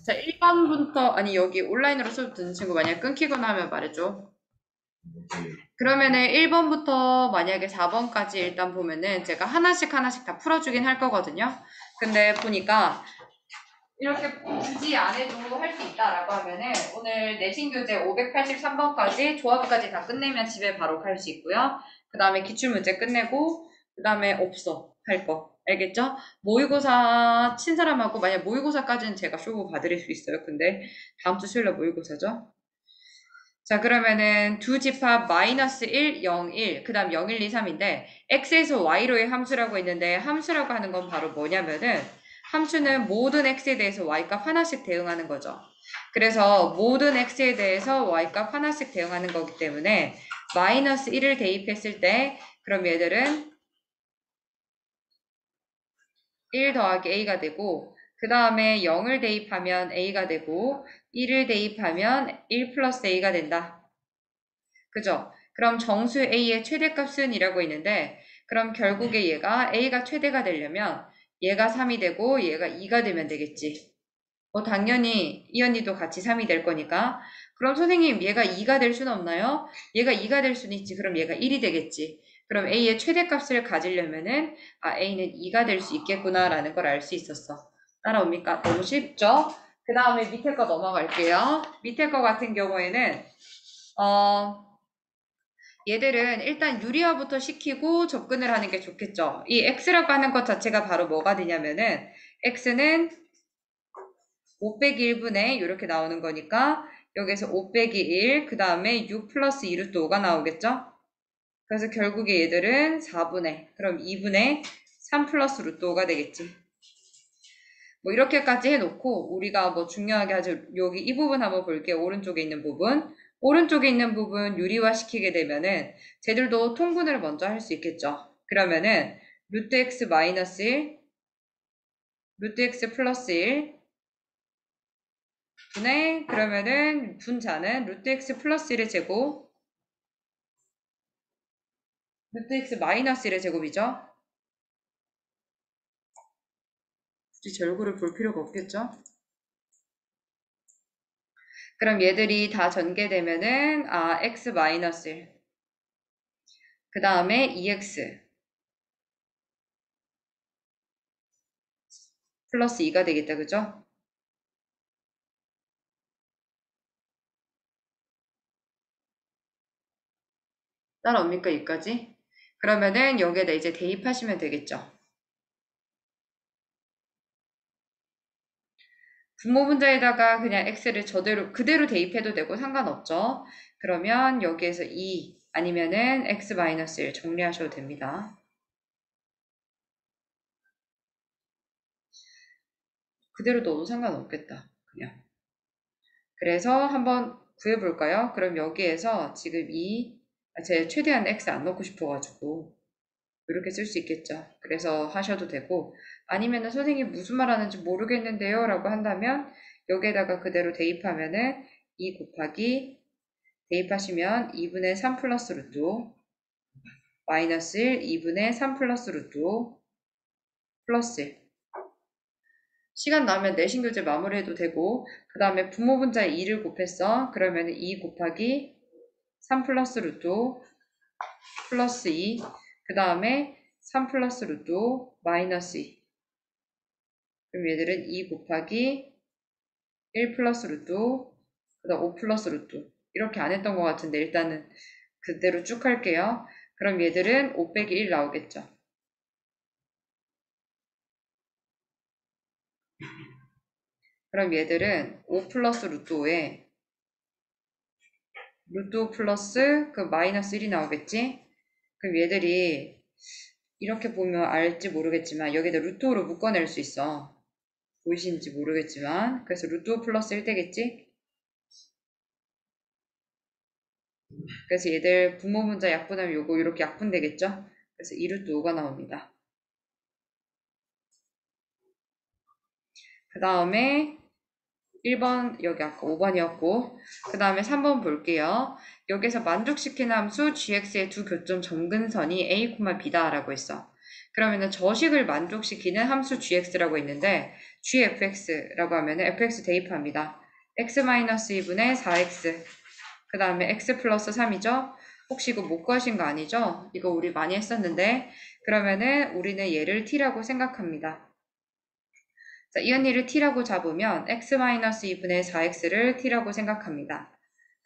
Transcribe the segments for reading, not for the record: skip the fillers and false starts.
자, 1번부터, 아니, 여기 온라인으로 수업 듣는 친구 만약에 끊기거나 하면 말해줘. 그러면은 1번부터 만약에 4번까지 일단 보면은 제가 하나씩 하나씩 다 풀어주긴 할 거거든요. 근데 보니까 이렇게 굳이 안 해도 할 수 있다라고 하면은 오늘 내신 교재 583번까지 조합까지 다 끝내면 집에 바로 갈 수 있고요. 그 다음에 기출문제 끝내고 그 다음에 없어 할 거. 알겠죠? 모의고사 친 사람하고 만약 모의고사까지는 제가 쇼부 봐드릴 수 있어요. 근데 다음 주 수요일날 모의고사죠. 자, 그러면은 두 집합 마이너스 1, 0, 1, 그 다음 0, 1, 2, 3인데 x에서 y로의 함수라고 있는데 함수라고 하는 건 바로 뭐냐면은 함수는 모든 x에 대해서 y값 하나씩 대응하는 거죠. 그래서 모든 x에 대해서 y값 하나씩 대응하는 거기 때문에 마이너스 1을 대입했을 때 그럼 얘들은 1 더하기 a가 되고 그 다음에 0을 대입하면 a가 되고 1을 대입하면 1 플러스 a가 된다. 그죠? 그럼 정수 a의 최대값은 이라고 있는데 그럼 결국에 얘가 a가 최대가 되려면 얘가 3이 되고 얘가 2가 되면 되겠지. 당연히 이 언니도 같이 3이 될 거니까 그럼 선생님 얘가 2가 될 수는 없나요? 얘가 2가 될 수는 있지. 그럼 얘가 1이 되겠지. 그럼 a의 최대값을 가지려면은 a는 2가 될 수 있겠구나 라는 걸 알 수 있었어. 따라옵니까? 너무 쉽죠? 그 다음에 밑에 거 넘어갈게요. 밑에 거 같은 경우에는 얘들은 일단 유리화부터 시키고 접근을 하는 게 좋겠죠. 이 x라고 하는 것 자체가 바로 뭐가 되냐면은 x는 5 빼기 1분의 이렇게 나오는 거니까 여기서 5 빼기 1, 그 다음에 6 플러스 2루트 5가 나오겠죠? 그래서 결국에 얘들은 4분의, 그럼 2분의 3 플러스 루트 5가 되겠지. 뭐 이렇게까지 해놓고 우리가 뭐 중요하게 아주 여기 이 부분 한번 볼게요. 오른쪽에 있는 부분. 오른쪽에 있는 부분 유리화 시키게 되면은 쟤들도 통분을 먼저 할 수 있겠죠. 그러면은 루트 x 마이너스 1, 루트 x 플러스 1 분의 그러면은 분자는 루트 x 플러스 1의 제곱 루트 x 마이너스 1의 제곱이죠. 굳이 절구를 볼 필요가 없겠죠. 그럼 얘들이 다 전개되면은 x 마이너스 1. 그 다음에 2x 플러스 2가 되겠다. 그죠? 따라옵니까? 여기까지? 그러면은 여기에다 이제 대입하시면 되겠죠. 분모 분자에다가 그냥 x를 그대로 대입해도 되고 상관없죠. 그러면 여기에서 2 아니면은 x 마이너스 1 정리하셔도 됩니다. 그대로 넣어도 상관없겠다. 그냥. 그래서 한번 구해볼까요? 그럼 여기에서 지금 제 최대한 x 안 넣고 싶어가지고 이렇게 쓸 수 있겠죠. 그래서 하셔도 되고 아니면은 선생님 무슨 말 하는지 모르겠는데요 라고 한다면 여기에다가 그대로 대입하면은 2 곱하기 대입하시면 2분의 3 플러스 루트 5 마이너스 1 2분의 3 플러스 루트 5 플러스 1 시간 나면 내신 교재 마무리해도 되고 그 다음에 분모 분자에 2를 곱했어. 그러면 2 곱하기 3 플러스 루트 5 플러스 2 그 다음에 3 플러스 루트 5 마이너스 2 그럼 얘들은 2 곱하기 1 플러스 루트 5 그 다음 5 플러스 루트 5 이렇게 안 했던 것 같은데 일단은 그대로 쭉 할게요. 그럼 얘들은 5 빼기 1 나오겠죠. 그럼 얘들은 5 플러스 루트 5에 루트 5 플러스 그 마이너스 1이 나오겠지? 그럼 얘들이 이렇게 보면 알지 모르겠지만 여기다 루트 5로 묶어낼 수 있어. 보이시는지 모르겠지만 그래서 루트 5 플러스 1 되겠지? 그래서 얘들 분모 분자 약분하면 요거 이렇게 약분되겠죠? 그래서 2 루트 5가 나옵니다. 그 다음에 1번 여기 아까 5번이었고 그 다음에 3번 볼게요. 여기서 만족시키는 함수 gx의 두 교점 점근선이 a, b다 라고 했어. 그러면은 저식을 만족시키는 함수 gx라고 있는데 gfx라고 하면은 fx 대입합니다. x-2분의 4x 그 다음에 x 플러스 3이죠. 혹시 이거 못 구하신 거 아니죠? 이거 우리 많이 했었는데 그러면은 우리는 얘를 t라고 생각합니다. 자, 이 언니를 t라고 잡으면 x-2분의 4x를 t라고 생각합니다.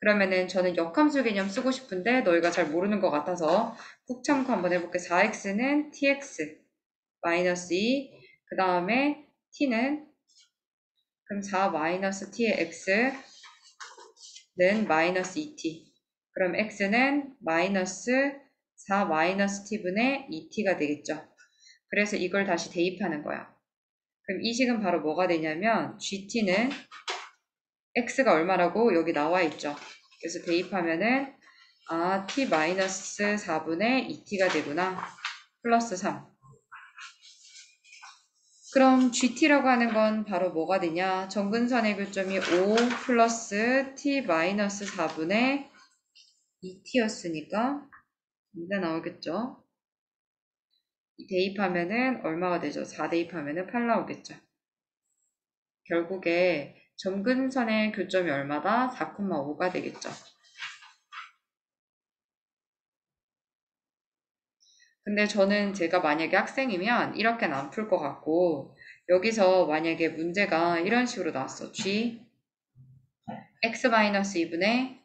그러면은 저는 역함수 개념 쓰고 싶은데 너희가 잘 모르는 것 같아서 꾹 참고 한번 해볼게. 4x는 tx 마이너스 2, 그 다음에 t는 그럼 4 마이너스 t의 x는 마이너스 2t. 그럼 x는 마이너스 4 마이너스 t분의 2t가 되겠죠. 그래서 이걸 다시 대입하는 거야. 그럼 이 식은 바로 뭐가 되냐면 gt는 x가 얼마라고 여기 나와 있죠. 그래서 대입하면은 t 마이너스 4분의 2t가 되구나. 플러스 3. 그럼 gt라고 하는 건 바로 뭐가 되냐? 정근선의 교점이 5 플러스 t 마이너스 4분의 2t였으니까 2가 나오겠죠? 대입하면은 얼마가 되죠? 4 대입하면은 8 나오겠죠. 결국에 점근선의 교점이 얼마다? 4,5가 되겠죠. 근데 저는 제가 만약에 학생이면 이렇게는 안 풀 것 같고 여기서 만약에 문제가 이런 식으로 나왔어. g x-2분의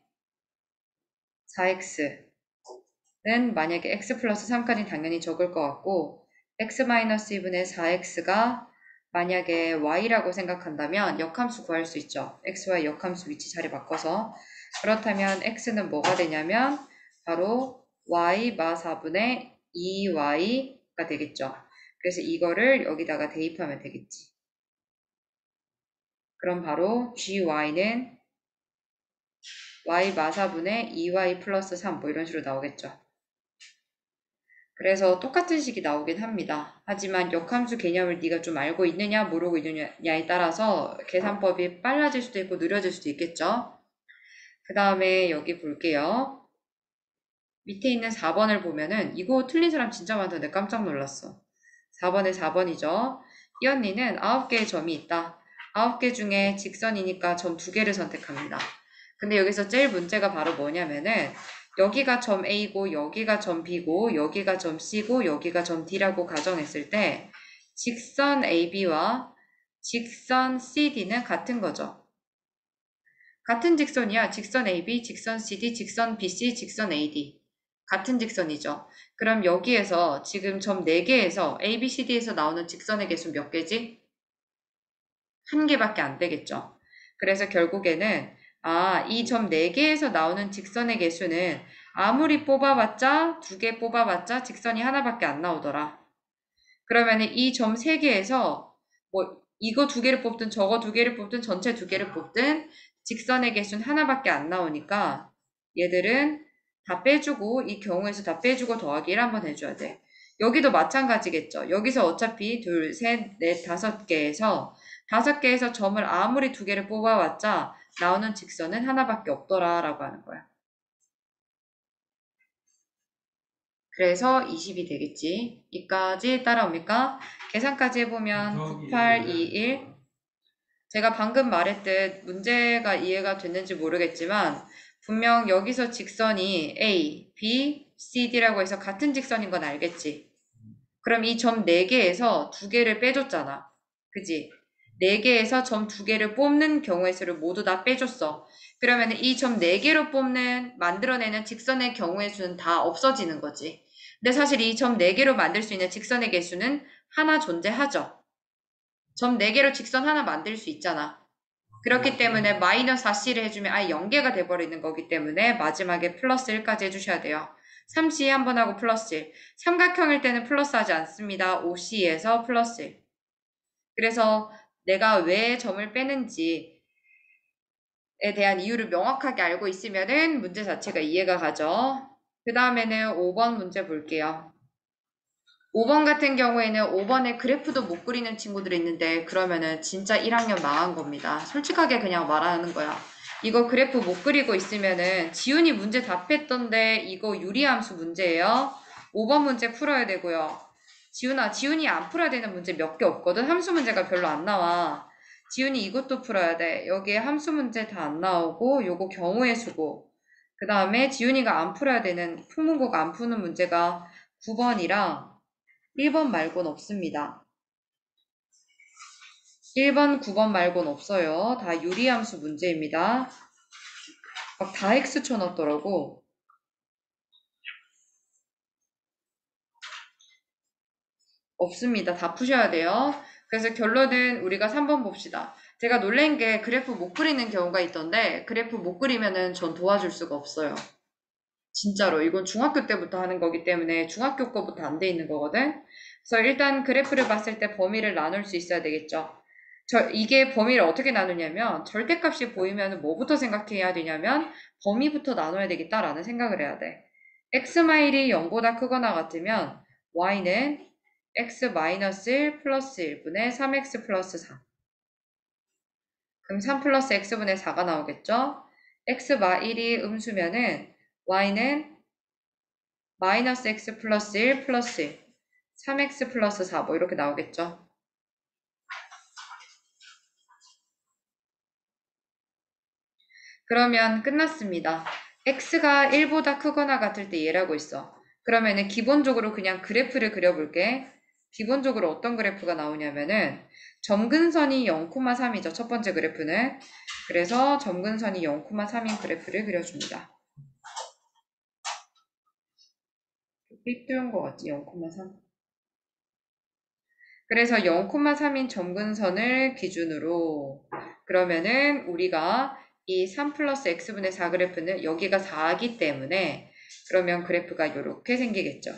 4x는 만약에 x 플러스 3까지 당연히 적을 것 같고 x-2분의 4x가 만약에 y라고 생각한다면 역함수 구할 수 있죠. xy 역함수 위치 자리 바꿔서 그렇다면 x는 뭐가 되냐면 바로 y 마 4분의 2y가 되겠죠. 그래서 이거를 여기다가 대입하면 되겠지. 그럼 바로 gy는 y 마 4분의 2y 플러스 3 뭐 이런 식으로 나오겠죠. 그래서 똑같은 식이 나오긴 합니다. 하지만 역함수 개념을 네가 좀 알고 있느냐 모르고 있느냐에 따라서 계산법이 빨라질 수도 있고 느려질 수도 있겠죠. 그 다음에 여기 볼게요. 밑에 있는 4번을 보면은 이거 틀린 사람 진짜 많던데 깜짝 놀랐어. 4번에 4번이죠. 이 언니는 9개의 점이 있다. 9개 중에 직선이니까 점 2개를 선택합니다. 근데 여기서 제일 문제가 바로 뭐냐면은 여기가 점 A고 여기가 점 B고 여기가 점 C고 여기가 점 D라고 가정했을 때 직선 AB와 직선 CD는 같은 거죠. 같은 직선이야. 직선 AB, 직선 CD, 직선 BC, 직선 AD. 같은 직선이죠. 그럼 여기에서 지금 점 4개에서 A, B, C, D에서 나오는 직선의 개수 몇 개지? 1개밖에 안 되겠죠. 그래서 결국에는 이 점 4개에서 나오는 직선의 개수는 아무리 뽑아봤자 2개 뽑아봤자 직선이 하나밖에 안 나오더라. 그러면은 이 점 3개에서 뭐 이거 2개를 뽑든 저거 2개를 뽑든 전체 2개를 뽑든 직선의 개수는 하나밖에 안 나오니까 얘들은 다 빼주고 이 경우에서 다 빼주고 더하기를 한번 해줘야 돼. 여기도 마찬가지겠죠. 여기서 어차피 둘, 셋, 넷, 5개에서 점을 아무리 2개를 뽑아봤자 나오는 직선은 하나밖에 없더라 라고 하는 거야. 그래서 20이 되겠지. 이까지 따라옵니까? 계산까지 해보면 9821. 제가 방금 말했듯 문제가 이해가 됐는지 모르겠지만 분명 여기서 직선이 A, B, C, D라고 해서 같은 직선인 건 알겠지? 그럼 이 점 4개에서 2개를 빼줬잖아. 그지? 4개에서 점 2개를 뽑는 경우의 수를 모두 다 빼줬어. 그러면 이 점 4개로 만들어내는 직선의 경우의 수는 다 없어지는 거지. 근데 사실 이 점 4개로 만들 수 있는 직선의 개수는 하나 존재하죠. 점 4개로 직선 하나 만들 수 있잖아. 그렇기 때문에 마이너스 4c를 해주면 아예 0개가 돼버리는 거기 때문에 마지막에 플러스 1까지 해주셔야 돼요. 3c 한번 하고 플러스 1. 삼각형일 때는 플러스 하지 않습니다. 5c에서 플러스 1. 그래서 내가 왜 점을 빼는지에 대한 이유를 명확하게 알고 있으면은 문제 자체가 이해가 가죠. 그 다음에는 5번 문제 볼게요. 5번 같은 경우에는 5번에 그래프도 못 그리는 친구들이 있는데 그러면은 진짜 1학년 망한 겁니다. 솔직하게 그냥 말하는 거야. 이거 그래프 못 그리고 있으면은 지훈이 문제 답했던데 이거 유리함수 문제예요. 5번 문제 풀어야 되고요. 지훈아, 지훈이 안 풀어야 되는 문제 몇 개 없거든? 함수 문제가 별로 안 나와. 지훈이 이것도 풀어야 돼. 여기에 함수 문제 다 안 나오고, 요거 경우의 수고. 그 다음에 지훈이가 안 풀어야 되는, 풍문고가 안 푸는 문제가 9번이랑 1번 말고는 없습니다. 1번, 9번 말고는 없어요. 다 유리함수 문제입니다. 막 다 X 쳐놨더라고. 없습니다. 다 푸셔야 돼요. 그래서 결론은 우리가 3번 봅시다. 제가 놀란 게 그래프 못 그리는 경우가 있던데 그래프 못 그리면은 전 도와줄 수가 없어요. 진짜로 이건 중학교 때부터 하는 거기 때문에 중학교 거부터 안 돼 있는 거거든. 그래서 일단 그래프를 봤을 때 범위를 나눌 수 있어야 되겠죠. 이게 범위를 어떻게 나누냐면 절대값이 보이면 뭐부터 생각해야 되냐면 범위부터 나눠야 되겠다라는 생각을 해야 돼. x 마일이 0보다 크거나 같으면 y는 x-1 플러스 1분의 3x 플러스 4. 그럼 3 플러스 x분의 4가 나오겠죠? x-1이 음수면은 y는 마이너스 x 플러스 1 플러스 1, 3x 플러스 4 뭐 이렇게 나오겠죠? 그러면 끝났습니다. x가 1보다 크거나 같을 때 얘라고 있어. 그러면은 기본적으로 그냥 그래프를 그려볼게. 기본적으로 어떤 그래프가 나오냐면은 점근선이 0,3이죠. 첫 번째 그래프는. 그래서 점근선이 0,3인 그래프를 그려줍니다. 삐뚤은 것 같지? 0,3. 그래서 0,3인 점근선을 기준으로 그러면은 우리가 이 3 플러스 x분의 4 그래프는 여기가 4이기 때문에 그러면 그래프가 이렇게 생기겠죠.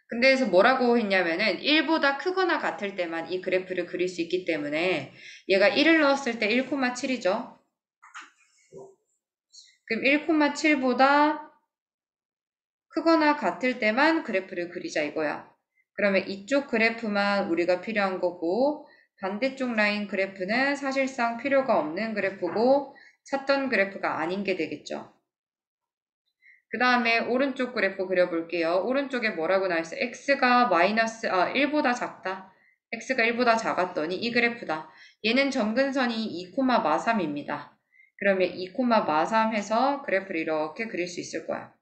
근데 그래서 뭐라고 했냐면은 1보다 크거나 같을 때만 이 그래프를 그릴 수 있기 때문에 얘가 1을 넣었을 때 1,7이죠. 그럼 1,7보다 크거나 같을 때만 그래프를 그리자 이거야. 그러면 이쪽 그래프만 우리가 필요한 거고 반대쪽 라인 그래프는 사실상 필요가 없는 그래프고 찾던 그래프가 아닌 게 되겠죠. 그 다음에 오른쪽 그래프 그려볼게요. 오른쪽에 뭐라고 나와있어? x가 1보다 작다. x가 1보다 작았더니 이 그래프다. 얘는 점근선이 2,3입니다. 그러면 2,3 해서 그래프를 이렇게 그릴 수 있을 거야.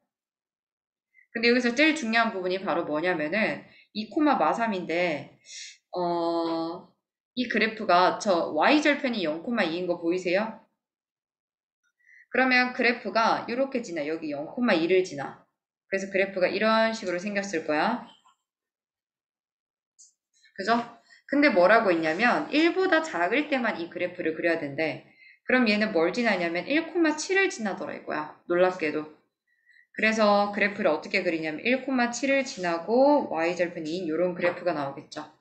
근데 여기서 제일 중요한 부분이 바로 뭐냐면은 2,3인데 이 그래프가 저 y절편이 0,2인 거 보이세요? 그러면 그래프가 이렇게 지나. 여기 0,2를 지나. 그래서 그래프가 이런 식으로 생겼을 거야. 그죠? 근데 뭐라고 했냐면 1보다 작을 때만 이 그래프를 그려야 된대. 그럼 얘는 뭘 지나냐면 1,7을 지나더라 이거야. 놀랍게도. 그래서 그래프를 어떻게 그리냐면 1,7을 지나고 y절편인 이런 그래프가 나오겠죠.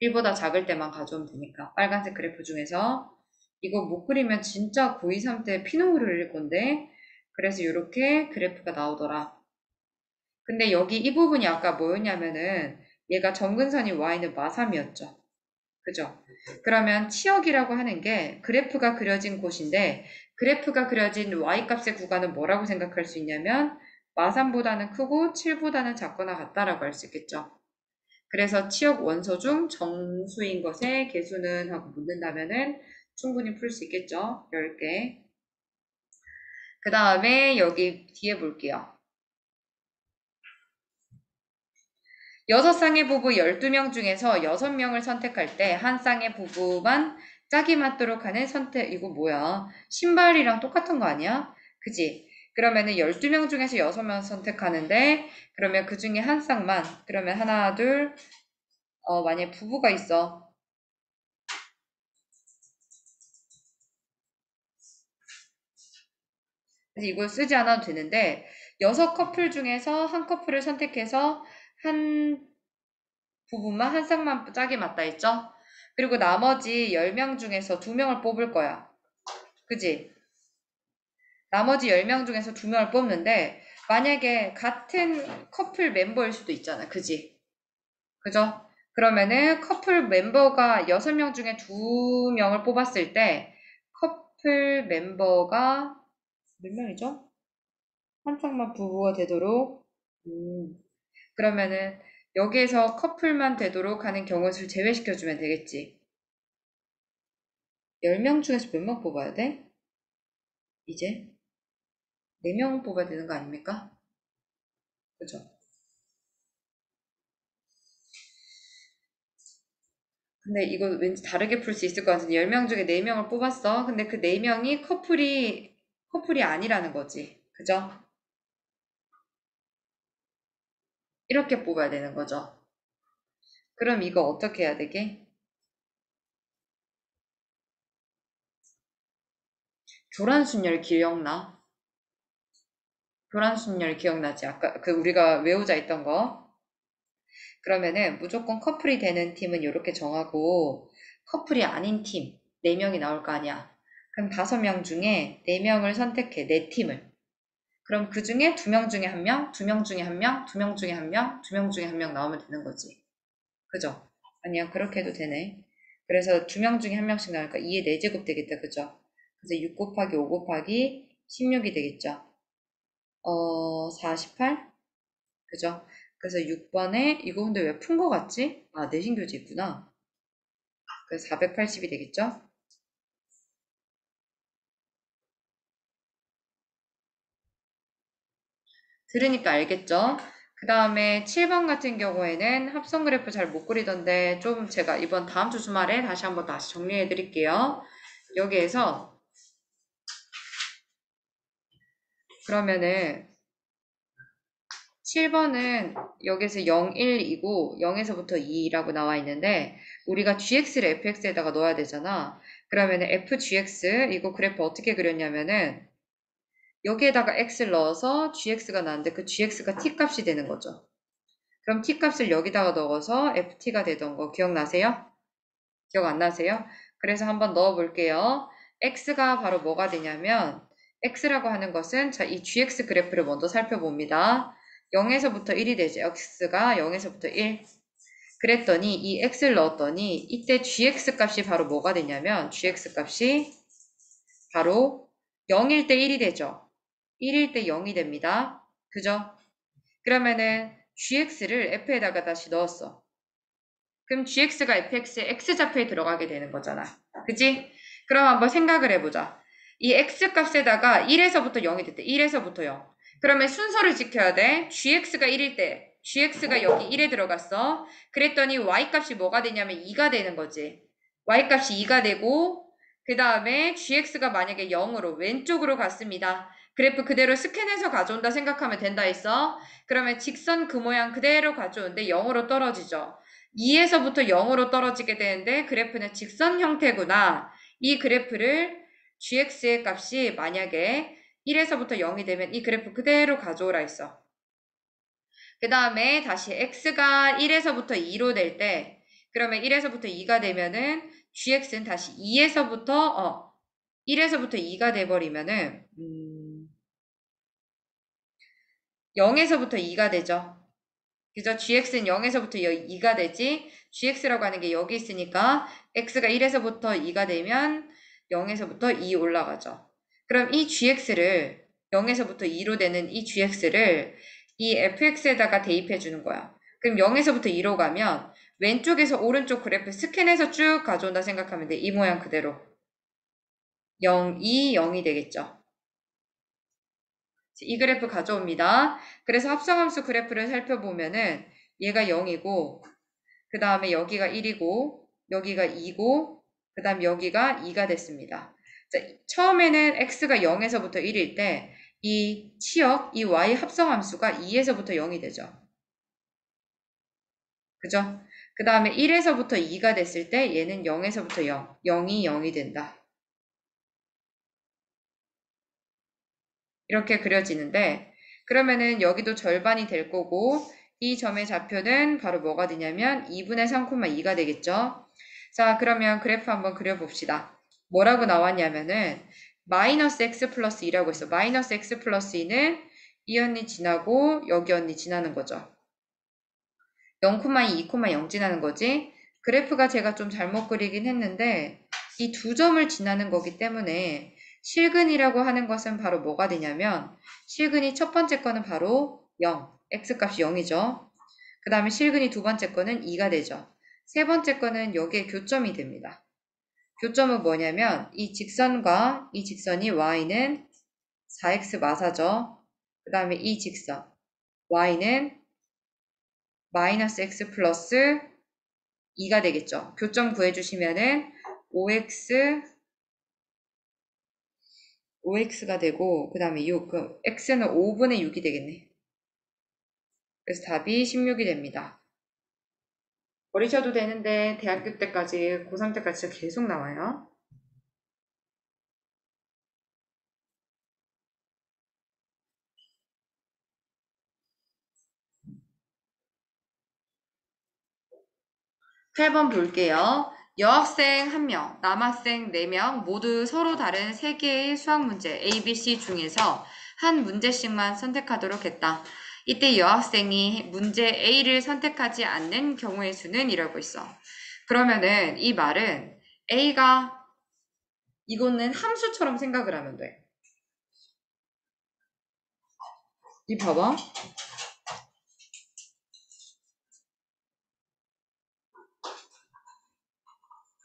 1보다 작을 때만 가져오면 되니까. 빨간색 그래프 중에서 이거 못 그리면 진짜 고2, 3 때 피눈물 흘릴 건데 그래서 이렇게 그래프가 나오더라. 근데 여기 이 부분이 아까 뭐였냐면은 얘가 점근선이 y는 마3이었죠. 그죠? 그러면 치역이라고 하는 게 그래프가 그려진 곳인데 그래프가 그려진 y값의 구간은 뭐라고 생각할 수 있냐면 마3보다는 크고 7보다는 작거나 같다라고 할 수 있겠죠. 그래서 치역 원소 중 정수인 것의 개수는 하고 묻는다면은 충분히 풀 수 있겠죠. 10개. 그 다음에 여기 뒤에 볼게요. 6쌍의 부부 12명 중에서 6명을 선택할 때 한 쌍의 부부만 짝이 맞도록 하는 선택, 이거 뭐야? 신발이랑 똑같은 거 아니야? 그지? 그러면은 12명 중에서 6명 선택하는데, 그러면 그 중에 한 쌍만, 그러면 하나, 둘, 만약에 부부가 있어. 그래서 이걸 쓰지 않아도 되는데, 6커플 중에서 한 커플을 선택해서 한 부분만 한 쌍만 짝이 맞다 했죠? 그리고 나머지 10명 중에서 2명을 뽑을 거야. 그지? 나머지 10명 중에서 2명을 뽑는데 만약에 같은 커플 멤버일 수도 있잖아. 그지? 그죠? 그러면은 커플 멤버가 6명 중에 2명을 뽑았을 때 커플 멤버가 몇 명이죠? 한 쌍만 부부가 되도록 그러면은 여기에서 커플만 되도록 하는 경우수를 제외시켜주면 되겠지. 10명 중에서 몇 명 뽑아야 돼? 이제? 4명 뽑아야 되는 거 아닙니까? 그죠? 근데 이거 왠지 다르게 풀 수 있을 것 같은데 10명 중에 4명을 뽑았어. 근데 그 4명이 커플이 아니라는 거지. 그죠? 이렇게 뽑아야 되는 거죠. 그럼 이거 어떻게 해야 되게? 교란순열 기억나? 교란순열 기억나지? 아까 그 우리가 외우자 했던 거. 그러면은 무조건 커플이 되는 팀은 이렇게 정하고 커플이 아닌 팀 4명이 나올 거 아니야. 그럼 5명 중에 4명을 선택해. 4팀을. 그럼 그 중에 2명 중에 1명, 2명 중에 1명, 2명 중에 1명, 2명 중에 1명 나오면 되는 거지. 그죠? 아니야, 그렇게 해도 되네. 그래서 2명 중에 1명씩 나오니까 2의 4제곱 되겠다. 그죠? 그래서 6 곱하기 5 곱하기 16이 되겠죠. 48? 그죠? 그래서 6번에 이거 근데 왜 푼 거 같지? 아, 내신교재 있구나. 그래서 480이 되겠죠? 들으니까 알겠죠? 그 다음에 7번 같은 경우에는 합성 그래프 잘 못 그리던데 좀 제가 이번 다음 주 주말에 다시 정리해 드릴게요. 여기에서 그러면은 7번은 여기서 0, 1이고 0에서부터 2라고 나와 있는데 우리가 gx를 fx에다가 넣어야 되잖아. 그러면은 fgx 이거 그래프 어떻게 그렸냐면은 여기에다가 x를 넣어서 gx가 나는데 그 gx가 t 값이 되는 거죠. 그럼 t 값을 여기다가 넣어서 ft가 되던 거 기억나세요? 기억 안 나세요? 그래서 한번 넣어 볼게요. x가 바로 뭐가 되냐면 x라고 하는 것은 자, 이 gx 그래프를 먼저 살펴봅니다. 0에서부터 1이 되죠. x가 0에서부터 1. 그랬더니 이 x를 넣었더니 이때 gx 값이 바로 뭐가 되냐면 gx 값이 바로 0일 때 1이 되죠. 1일 때 0이 됩니다. 그죠? 그러면은 gx를 f에다가 다시 넣었어. 그럼 gx가 fx의 x좌표에 들어가게 되는 거잖아. 그지? 그럼 한번 생각을 해보자. 이 x값에다가 1에서부터 0이 됐대. 1에서부터 0. 그러면 순서를 지켜야 돼. gx가 1일 때 gx가 여기 1에 들어갔어. 그랬더니 y값이 뭐가 되냐면 2가 되는 거지. y값이 2가 되고 그 다음에 gx가 만약에 0으로 왼쪽으로 갔습니다. 그래프 그대로 스캔해서 가져온다 생각하면 된다 했어. 그러면 직선 그 모양 그대로 가져오는데 0으로 떨어지죠. 2에서부터 0으로 떨어지게 되는데 그래프는 직선 형태구나. 이 그래프를 gx의 값이 만약에 1에서부터 0이 되면 이 그래프 그대로 가져오라 했어. 그 다음에 다시 x가 1에서부터 2로 될 때, 그러면 1에서부터 2가 되면은 gx는 다시 1에서부터 2가 돼버리면은 0에서부터 2가 되죠. 그죠? gx는 0에서부터 2가 되지. gx라고 하는 게 여기 있으니까 x가 1에서부터 2가 되면 0에서부터 2 올라가죠. 그럼 이 gx를 0에서부터 2로 되는 이 gx를 이 fx에다가 대입해 주는 거야. 그럼 0에서부터 2로 가면 왼쪽에서 오른쪽 그래프 스캔해서 쭉 가져온다 생각하면 돼. 이 모양 그대로. 0, 2, 0이 되겠죠. 이 그래프 가져옵니다. 그래서 합성함수 그래프를 살펴보면은 얘가 0이고 그 다음에 여기가 1이고 여기가 2고 그 다음 여기가 2가 됐습니다. 자, 처음에는 x가 0에서부터 1일 때 이 치역, 이 y 합성함수가 2에서부터 0이 되죠. 그죠? 그 다음에 1에서부터 2가 됐을 때 얘는 0에서부터 0, 0이 0이 된다. 이렇게 그려지는데 그러면은 여기도 절반이 될 거고 이 점의 좌표는 바로 뭐가 되냐면 2분의 3,2가 되겠죠. 자, 그러면 그래프 한번 그려봅시다. 뭐라고 나왔냐면은 마이너스 x 플러스 2라고 했어. 마이너스 x 플러스 2는 이 언니 지나고 여기 언니 지나는 거죠. 0,2, 2,0 지나는 거지. 그래프가 제가 좀 잘못 그리긴 했는데 이 두 점을 지나는 거기 때문에 실근이라고 하는 것은 바로 뭐가 되냐면 실근이 첫 번째 거는 바로 0, x값이 0이죠. 그 다음에 실근이 두 번째 거는 2가 되죠. 세 번째 거는 여기에 교점이 됩니다. 교점은 뭐냐면 이 직선과 이 직선이 y는 4x 마사죠. 그 다음에 이 직선 y는 마이너스 x 플러스 2가 되겠죠. 교점 구해주시면은 5x가 되고 그 다음에 6, 그럼 x는 5분의 6이 되겠네. 그래서 답이 16이 됩니다. 버리셔도 되는데 대학교 때까지, 고3 때까지 진짜 계속 나와요. 8번 볼게요. 여학생 1명, 남학생 4명 모두 서로 다른 3개의 수학 문제 A, B, C 중에서 한 문제씩만 선택하도록 했다. 이때 여학생이 문제 A를 선택하지 않는 경우의 수는 이라고 있어. 그러면은 이 말은 A가 이거는 함수처럼 생각을 하면 돼. 이 봐봐.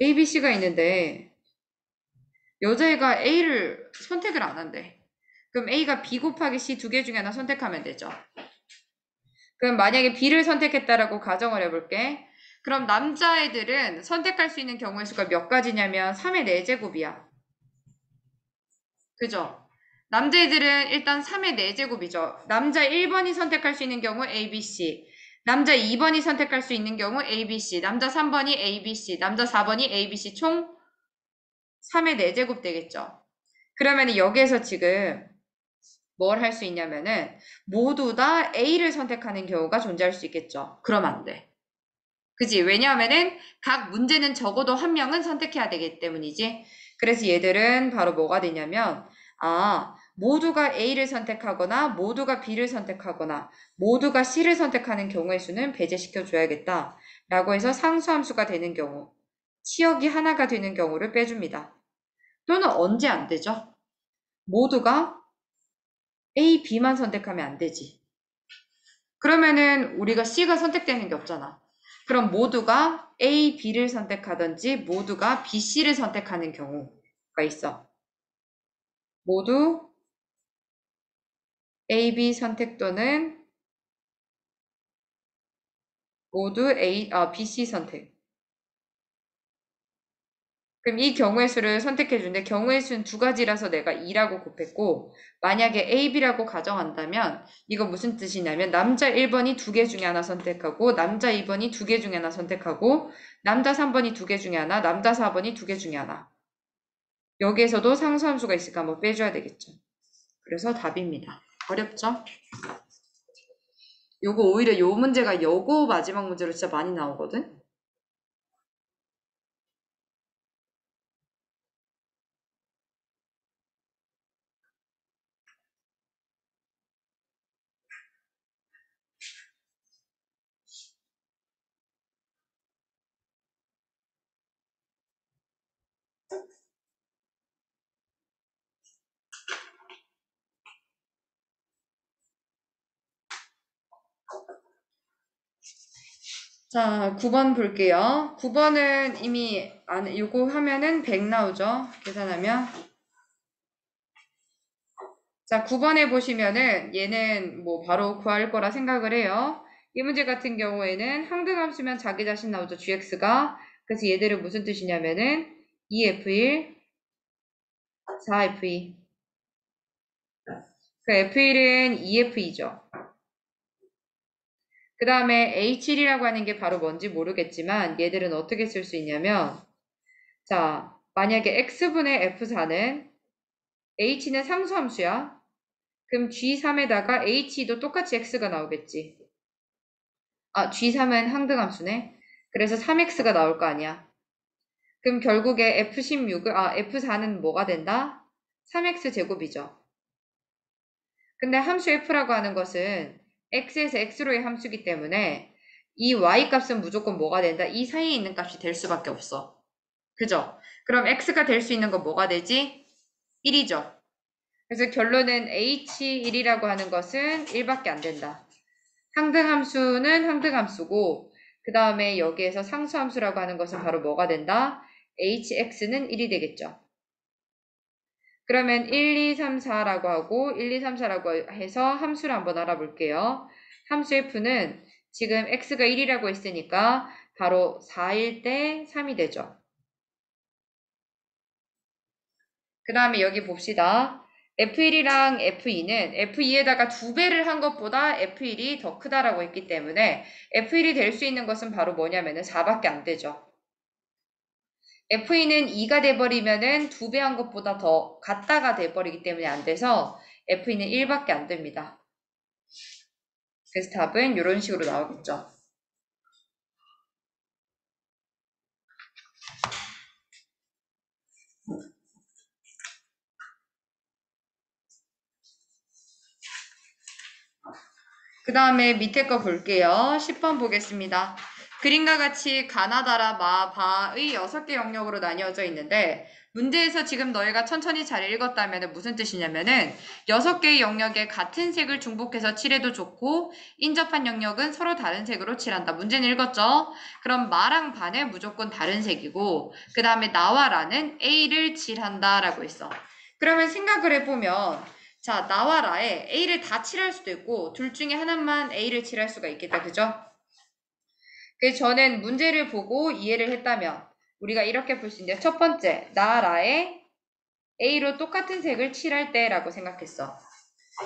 A, B, C가 있는데 여자애가 A를 선택을 안 한대. 그럼 A가 B 곱하기 C 두 개 중에 하나 선택하면 되죠. 그럼 만약에 B를 선택했다라고 가정을 해볼게. 그럼 남자애들은 선택할 수 있는 경우의 수가 몇 가지냐면 3의 4제곱이야. 그죠? 남자애들은 일단 3의 4제곱이죠. 남자 1번이 선택할 수 있는 경우 A, B, C. 남자 2번이 선택할 수 있는 경우 A, B, C. 남자 3번이 A, B, C. 남자 4번이 A, B, C. 총 3의 4제곱 되겠죠. 그러면 여기에서 지금 뭘 할 수 있냐면은 모두 다 A를 선택하는 경우가 존재할 수 있겠죠. 그러면 안 돼. 그지? 왜냐하면은 각 문제는 적어도 한 명은 선택해야 되기 때문이지. 그래서 얘들은 바로 뭐가 되냐면 모두가 A를 선택하거나 모두가 B를 선택하거나 모두가 C를 선택하는 경우의 수는 배제시켜 줘야겠다. 라고 해서 상수함수가 되는 경우, 치역이 하나가 되는 경우를 빼줍니다. 또는 언제 안 되죠? 모두가 A, B만 선택하면 안 되지. 그러면은 우리가 C가 선택되는 게 없잖아. 그럼 모두가 A, B를 선택하든지 모두가 B, C를 선택하는 경우가 있어. 모두 A, B 선택 또는 모두 B, C 선택. 그럼 이 경우의 수를 선택해 주는데 경우의 수는 두 가지라서 내가 2라고 곱했고 만약에 A, B라고 가정한다면 이거 무슨 뜻이냐면 남자 1번이 두 개 중에 하나 선택하고 남자 2번이 두 개 중에 하나 선택하고 남자 3번이 두 개 중에 하나 남자 4번이 두 개 중에 하나 여기에서도 상수함수가 있으니까 한번 빼줘야 되겠죠. 그래서 답입니다. 어렵죠? 요거 오히려 요 문제가 여고 마지막 문제로 진짜 많이 나오거든? 자, 9번 볼게요. 9번은 이미 요거 하면은 100 나오죠? 계산하면. 자, 9번에 보시면은 얘는 뭐 바로 구할 거라 생각을 해요. 이 문제 같은 경우에는 항등함수면 자기 자신 나오죠. gx가. 그래서 얘들은 무슨 뜻이냐면은 2f1, 4f2. 그 f1은 2f이죠. 그 다음에 h1이라고 하는 게 바로 뭔지 모르겠지만 얘들은 어떻게 쓸 수 있냐면 자, 만약에 x분의 f4는 h는 상수함수야. 그럼 G3에다가 H도 똑같이 X가 나오겠지. G3은 항등함수네. 그래서 3X가 나올 거 아니야. 그럼 결국에 F4는 뭐가 된다? 3X 제곱이죠. 근데 함수 F라고 하는 것은 X에서 X로의 함수기 때문에 이 Y 값은 무조건 뭐가 된다? 이 사이에 있는 값이 될 수밖에 없어. 그죠? 그럼 X가 될 수 있는 건 뭐가 되지? 1이죠. 그래서 결론은 H1이라고 하는 것은 1밖에 안 된다. 항등함수는 항등함수고 그 다음에 여기에서 상수함수라고 하는 것은 바로 뭐가 된다? hx는 1이 되겠죠. 그러면 1, 2, 3, 4라고 하고 1, 2, 3, 4라고 해서 함수를 한번 알아볼게요. 함수 f는 지금 x가 1이라고 했으니까 바로 4일 때 3이 되죠. 그 다음에 여기 봅시다. F1이랑 F2는 F2에다가 2배를 한 것보다 F1이 더 크다라고 했기 때문에 F1이 될 수 있는 것은 바로 뭐냐면은 4밖에 안 되죠. F2는 2가 돼버리면은 2배 한 것보다 더 같다가 돼버리기 때문에 안 돼서 F2는 1밖에 안 됩니다. 그래서 답은 이런 식으로 나오겠죠. 그 다음에 밑에 거 볼게요. 10번 보겠습니다. 그림과 같이 가나다라, 마, 바의 6개 영역으로 나뉘어져 있는데 문제에서 지금 너희가 천천히 잘 읽었다면 무슨 뜻이냐면은 6개의 영역에 같은 색을 중복해서 칠해도 좋고 인접한 영역은 서로 다른 색으로 칠한다. 문제는 읽었죠? 그럼 마랑 바는 무조건 다른 색이고 그 다음에 나와 라는 A를 칠한다 라고 했어. 그러면 생각을 해보면 자, 나와 라에 A를 다 칠할 수도 있고 둘 중에 하나만 A를 칠할 수가 있겠다. 그죠? 그래서 저는 문제를 보고 이해를 했다면 우리가 이렇게 볼 수 있는데 첫 번째, 나 라에 A로 똑같은 색을 칠할 때라고 생각했어.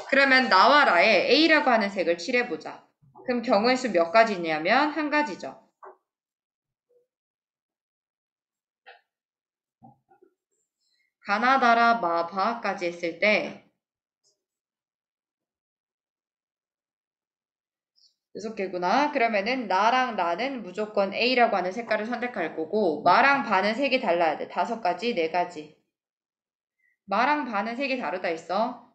그러면 나와 라에 A라고 하는 색을 칠해보자. 그럼 경우의 수 몇 가지냐면 한 가지죠. 가나다라 마바까지 했을 때 6개구나. 그러면은 나랑 나는 무조건 A라고 하는 색깔을 선택할 거고 마랑 바는 색이 달라야 돼. 5가지, 4가지. 마랑 바는 색이 다르다 했어.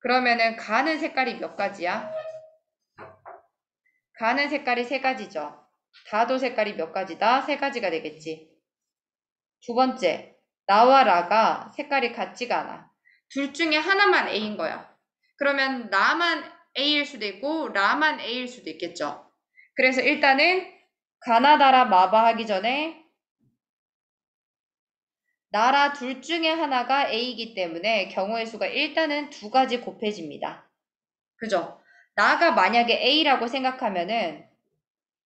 그러면은 가는 색깔이 몇 가지야? 가는 색깔이 3가지죠. 다도 색깔이 몇 가지다? 3가지가 되겠지. 두 번째, 나와 라가 색깔이 같지가 않아. 둘 중에 하나만 A인 거야. 그러면 나만 A일 수도 있고 라만 A일 수도 있겠죠. 그래서 일단은 가나다라 마바 하기 전에 나라 둘 중에 하나가 A이기 때문에 경우의 수가 일단은 2가지 곱해집니다. 그죠? 나가 만약에 A라고 생각하면은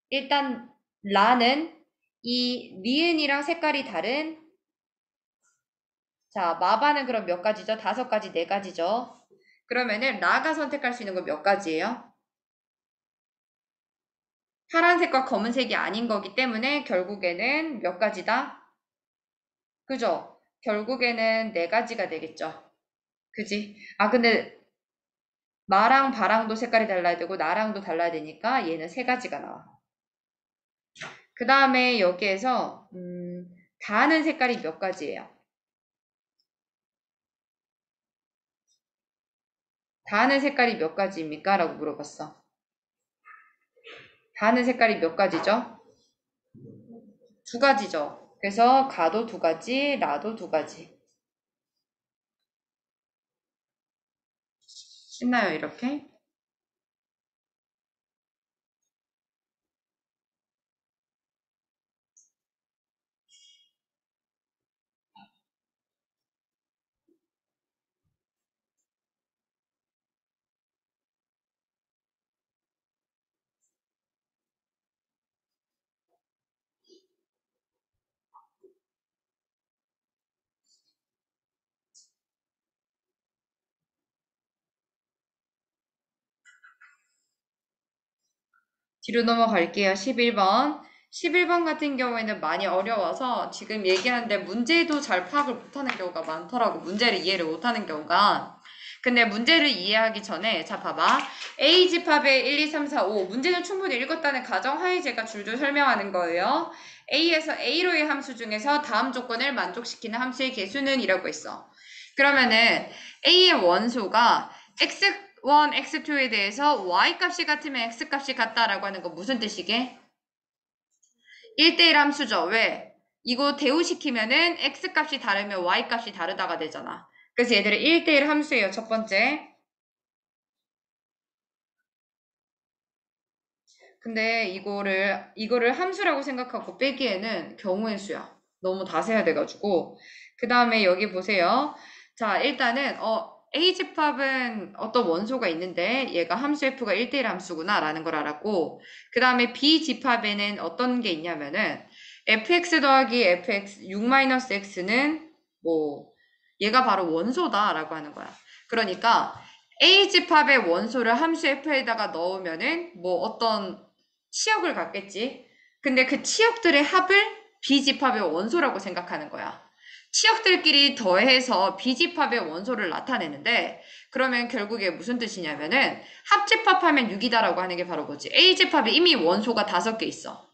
일단 라는 이 니은이랑 색깔이 다른 자 마바는 그럼 몇 가지죠? 5가지, 4가지죠. 그러면은 라가 선택할 수 있는 건 몇 가지예요? 파란색과 검은색이 아닌 거기 때문에 결국에는 몇 가지다? 그죠? 결국에는 4가지가 되겠죠. 그지? 아 근데 마랑 바랑도 색깔이 달라야 되고 나랑도 달라야 되니까 얘는 3가지가 나와. 그 다음에 여기에서 다는 색깔이 몇 가지예요? 다는 색깔이 몇 가지입니까? 라고 물어봤어. 다는 색깔이 몇 가지죠? 2가지죠. 그래서 가도 2가지, 라도 2가지. 쉽나요, 이렇게? 뒤로 넘어갈게요. 11번. 11번 같은 경우에는 많이 어려워서 지금 얘기하는데 문제도 잘 파악을 못하는 경우가 많더라고. 문제를 이해를 못하는 경우가. 근데 문제를 이해하기 전에 자 봐봐. A 집합의 1, 2, 3, 4, 5 문제는 충분히 읽었다는 가정하에 제가 줄줄 설명하는 거예요. A에서 A로의 함수 중에서 다음 조건을 만족시키는 함수의 개수는 이라고 했어. 그러면은 A의 원소가 X1, X2에 대해서 Y값이 같으면 X값이 같다라고 하는 거 무슨 뜻이게? 1대1 함수죠. 왜? 이거 대우시키면은 X값이 다르면 Y값이 다르다가 되잖아. 그래서 얘들은 1대1 함수예요. 첫 번째. 근데 이거를 함수라고 생각하고 빼기에는 경우의 수야. 너무 다세야 돼가지고. 그 다음에 여기 보세요. 자, 일단은, A집합은 어떤 원소가 있는데 얘가 함수 F가 1대1 함수구나 라는 걸 알았고, 그 다음에 B집합에는 어떤 게 있냐면은 fx 더하기 fx 6-x는 뭐 얘가 바로 원소다 라고 하는 거야. 그러니까 A집합의 원소를 함수 F에다가 넣으면은 뭐 어떤 치역을 갖겠지. 근데 그 치역들의 합을 B집합의 원소라고 생각하는 거야. 치역들끼리 더해서 B집합의 원소를 나타내는데 그러면 결국에 무슨 뜻이냐면은 합집합하면 6이다라고 하는 게 바로 뭐지? A집합이 이미 원소가 5개 있어.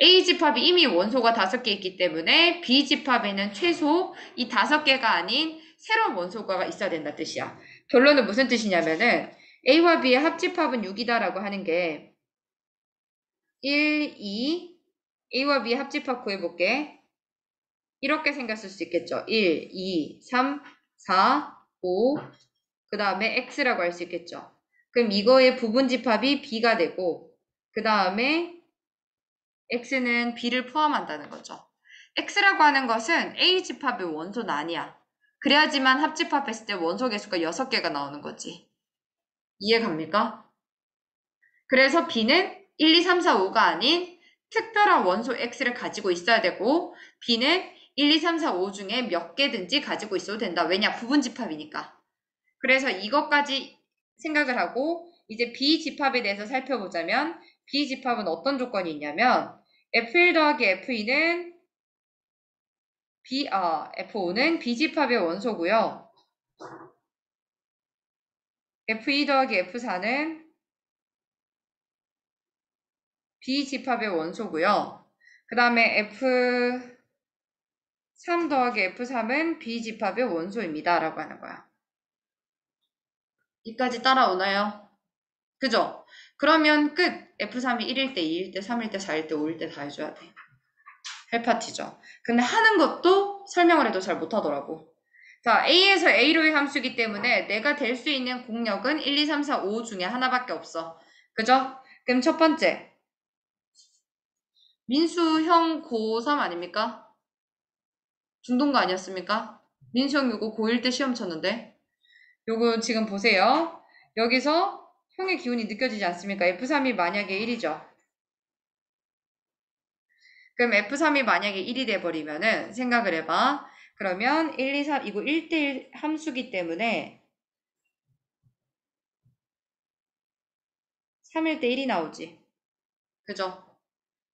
A집합이 이미 원소가 5개 있기 때문에 B집합에는 최소 이 5개가 아닌 새로운 원소가 있어야 된다 뜻이야. 결론은 무슨 뜻이냐면은 A와 B의 합집합은 6이다라고 하는 게 1, 2, A와 B의 합집합 구해볼게. 이렇게 생겼을 수 있겠죠. 1, 2, 3, 4, 5, 그 다음에 X라고 할 수 있겠죠. 그럼 이거의 부분집합이 B가 되고, 그 다음에 X는 B를 포함한다는 거죠. X라고 하는 것은 A집합의 원소는 아니야. 그래야지만 합집합했을 때 원소 개수가 6개가 나오는 거지. 이해 갑니까? 그래서 B는 1, 2, 3, 4, 5가 아닌 특별한 원소 X를 가지고 있어야 되고 B는 1, 2, 3, 4, 5 중에 몇 개든지 가지고 있어도 된다. 왜냐? 부분집합이니까. 그래서 이것까지 생각을 하고 이제 B집합에 대해서 살펴보자면 B집합은 어떤 조건이 있냐면 F1 더하기 F2는 F5는 B집합의 원소고요. F2 더하기 F4는 B집합의 원소고요. 그 다음에 F3 더하기 F3은 B집합의 원소입니다. 라고 하는 거야. 이까지 따라오나요? 그죠? 그러면 끝! F3이 1일 때, 2일 때, 3일 때, 4일 때, 5일 때 다 해줘야 돼. 헬파티죠. 근데 하는 것도 설명을 해도 잘 못하더라고. 자, A에서 A로의 함수이기 때문에 내가 될 수 있는 공역은 1, 2, 3, 4, 5 중에 하나밖에 없어. 그죠? 그럼 첫 번째. 민수 형 고3 아닙니까? 중동거 아니었습니까? 민수 형 요거 고1 때 시험 쳤는데. 요거 지금 보세요. 여기서 형의 기운이 느껴지지 않습니까? F3이 만약에 1이죠. 그럼 F3이 만약에 1이 돼버리면은 생각을 해봐. 그러면 1, 2, 3, 이거 1대1 함수기 때문에 3일 때 1이 나오지. 그죠?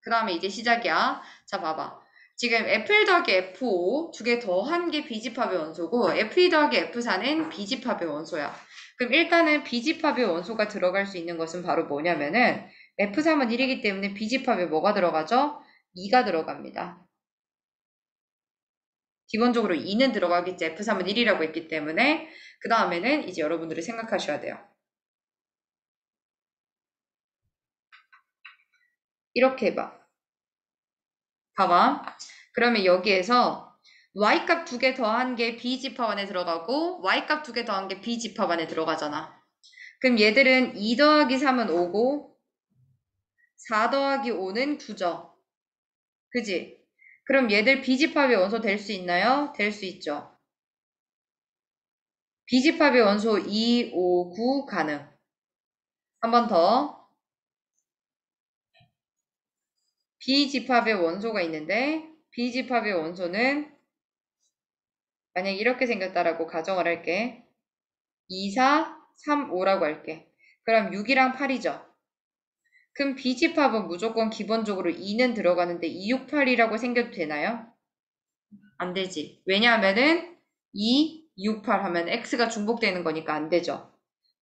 그 다음에 이제 시작이야. 자, 봐봐. 지금 F1 더하기 F5 두 개 더한 게 B집합의 원소고 F2 더하기 F4는 B집합의 원소야. 그럼 일단은 B집합의 원소가 들어갈 수 있는 것은 바로 뭐냐면은 F3은 1이기 때문에 B집합에 뭐가 들어가죠? 2가 들어갑니다. 기본적으로 2는 들어가겠지. F3은 1이라고 했기 때문에 그 다음에는 이제 여러분들이 생각하셔야 돼요. 이렇게 해봐. 봐봐. 그러면 여기에서 y값 두 개 더한 게 b집합 안에 들어가고 y값 두 개 더한 게 b집합 안에 들어가잖아. 그럼 얘들은 2 더하기 3은 5고 4 더하기 5는 9죠. 그지? 그럼 얘들 b집합의 원소 될 수 있나요? 될 수 있죠. b집합의 원소 2, 5, 9 가능. 한 번 더. b집합의 원소가 있는데 b집합의 원소는 만약 이렇게 생겼다라고 가정을 할게. 2, 4, 3, 5라고 할게. 그럼 6이랑 8이죠. 그럼 B집합은 무조건 기본적으로 2는 들어가는데 2, 6, 8이라고 생겨도 되나요? 안 되지. 왜냐하면은 2, 6, 8 하면 X가 중복되는 거니까 안 되죠.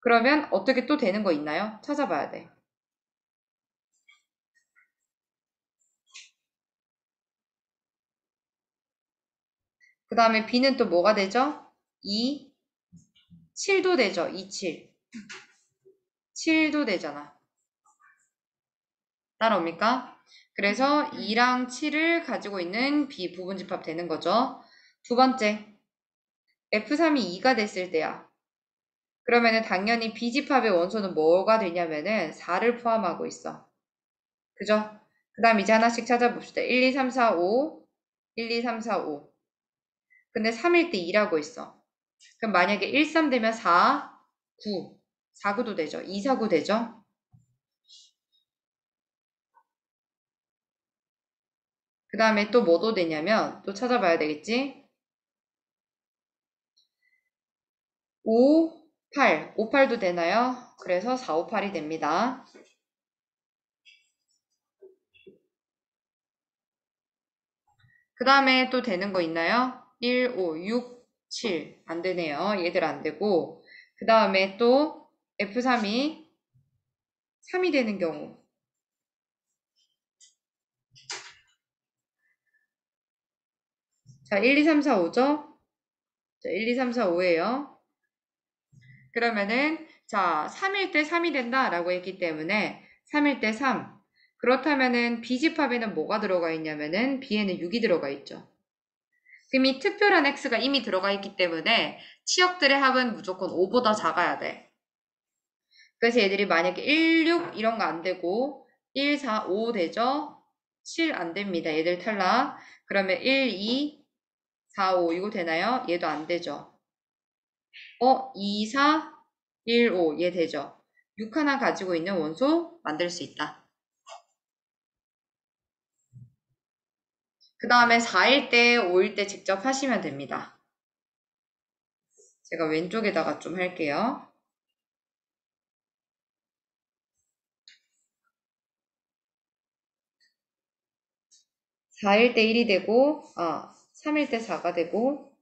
그러면 어떻게 또 되는 거 있나요? 찾아봐야 돼. 그 다음에 B는 또 뭐가 되죠? 2, 7도 되죠. 2, 7. 7도 되잖아. 따라옵니까? 그래서 2랑 7을 가지고 있는 B 부분집합 되는 거죠. 두 번째, F3이 2가 됐을 때야. 그러면은 당연히 B집합의 원소는 뭐가 되냐면은 4를 포함하고 있어. 그죠? 그 다음 이제 하나씩 찾아봅시다. 1, 2, 3, 4, 5, 1, 2, 3, 4, 5. 근데 3일 때 2라고 있어. 그럼 만약에 1, 3 되면 4, 9. 4, 9도 되죠. 2, 4, 9 되죠? 그 다음에 또 뭐도 되냐면 또 찾아봐야 되겠지? 5, 8. 5, 8도 되나요? 그래서 4, 5, 8이 됩니다. 그 다음에 또 되는 거 있나요? 1, 5, 6, 7. 안 되네요. 얘들 안 되고. 그 다음에 또 F3이 3이 되는 경우. 자, 1, 2, 3, 4, 5죠? 자, 1, 2, 3, 4, 5예요. 그러면은 자, 3일 때 3이 된다라고 했기 때문에 3일 때 3. 그렇다면은 B집합에는 뭐가 들어가 있냐면은 B에는 6이 들어가 있죠. 그럼 이 특별한 X가 이미 들어가 있기 때문에 치역들의 합은 무조건 5보다 작아야 돼. 그래서 얘들이 만약에 1, 6 이런 거 안 되고 1, 4, 5 되죠? 7 안 됩니다. 얘들 탈락. 그러면 1, 2, 4, 5 이거 되나요? 얘도 안 되죠. 2, 4, 1, 5 얘 되죠. 6 하나 가지고 있는 원소 만들 수 있다. 그 다음에 4일 때, 5일 때 직접 하시면 됩니다. 제가 왼쪽에다가 좀 할게요. 4일 때 1이 되고, 3일 때 4가 되고,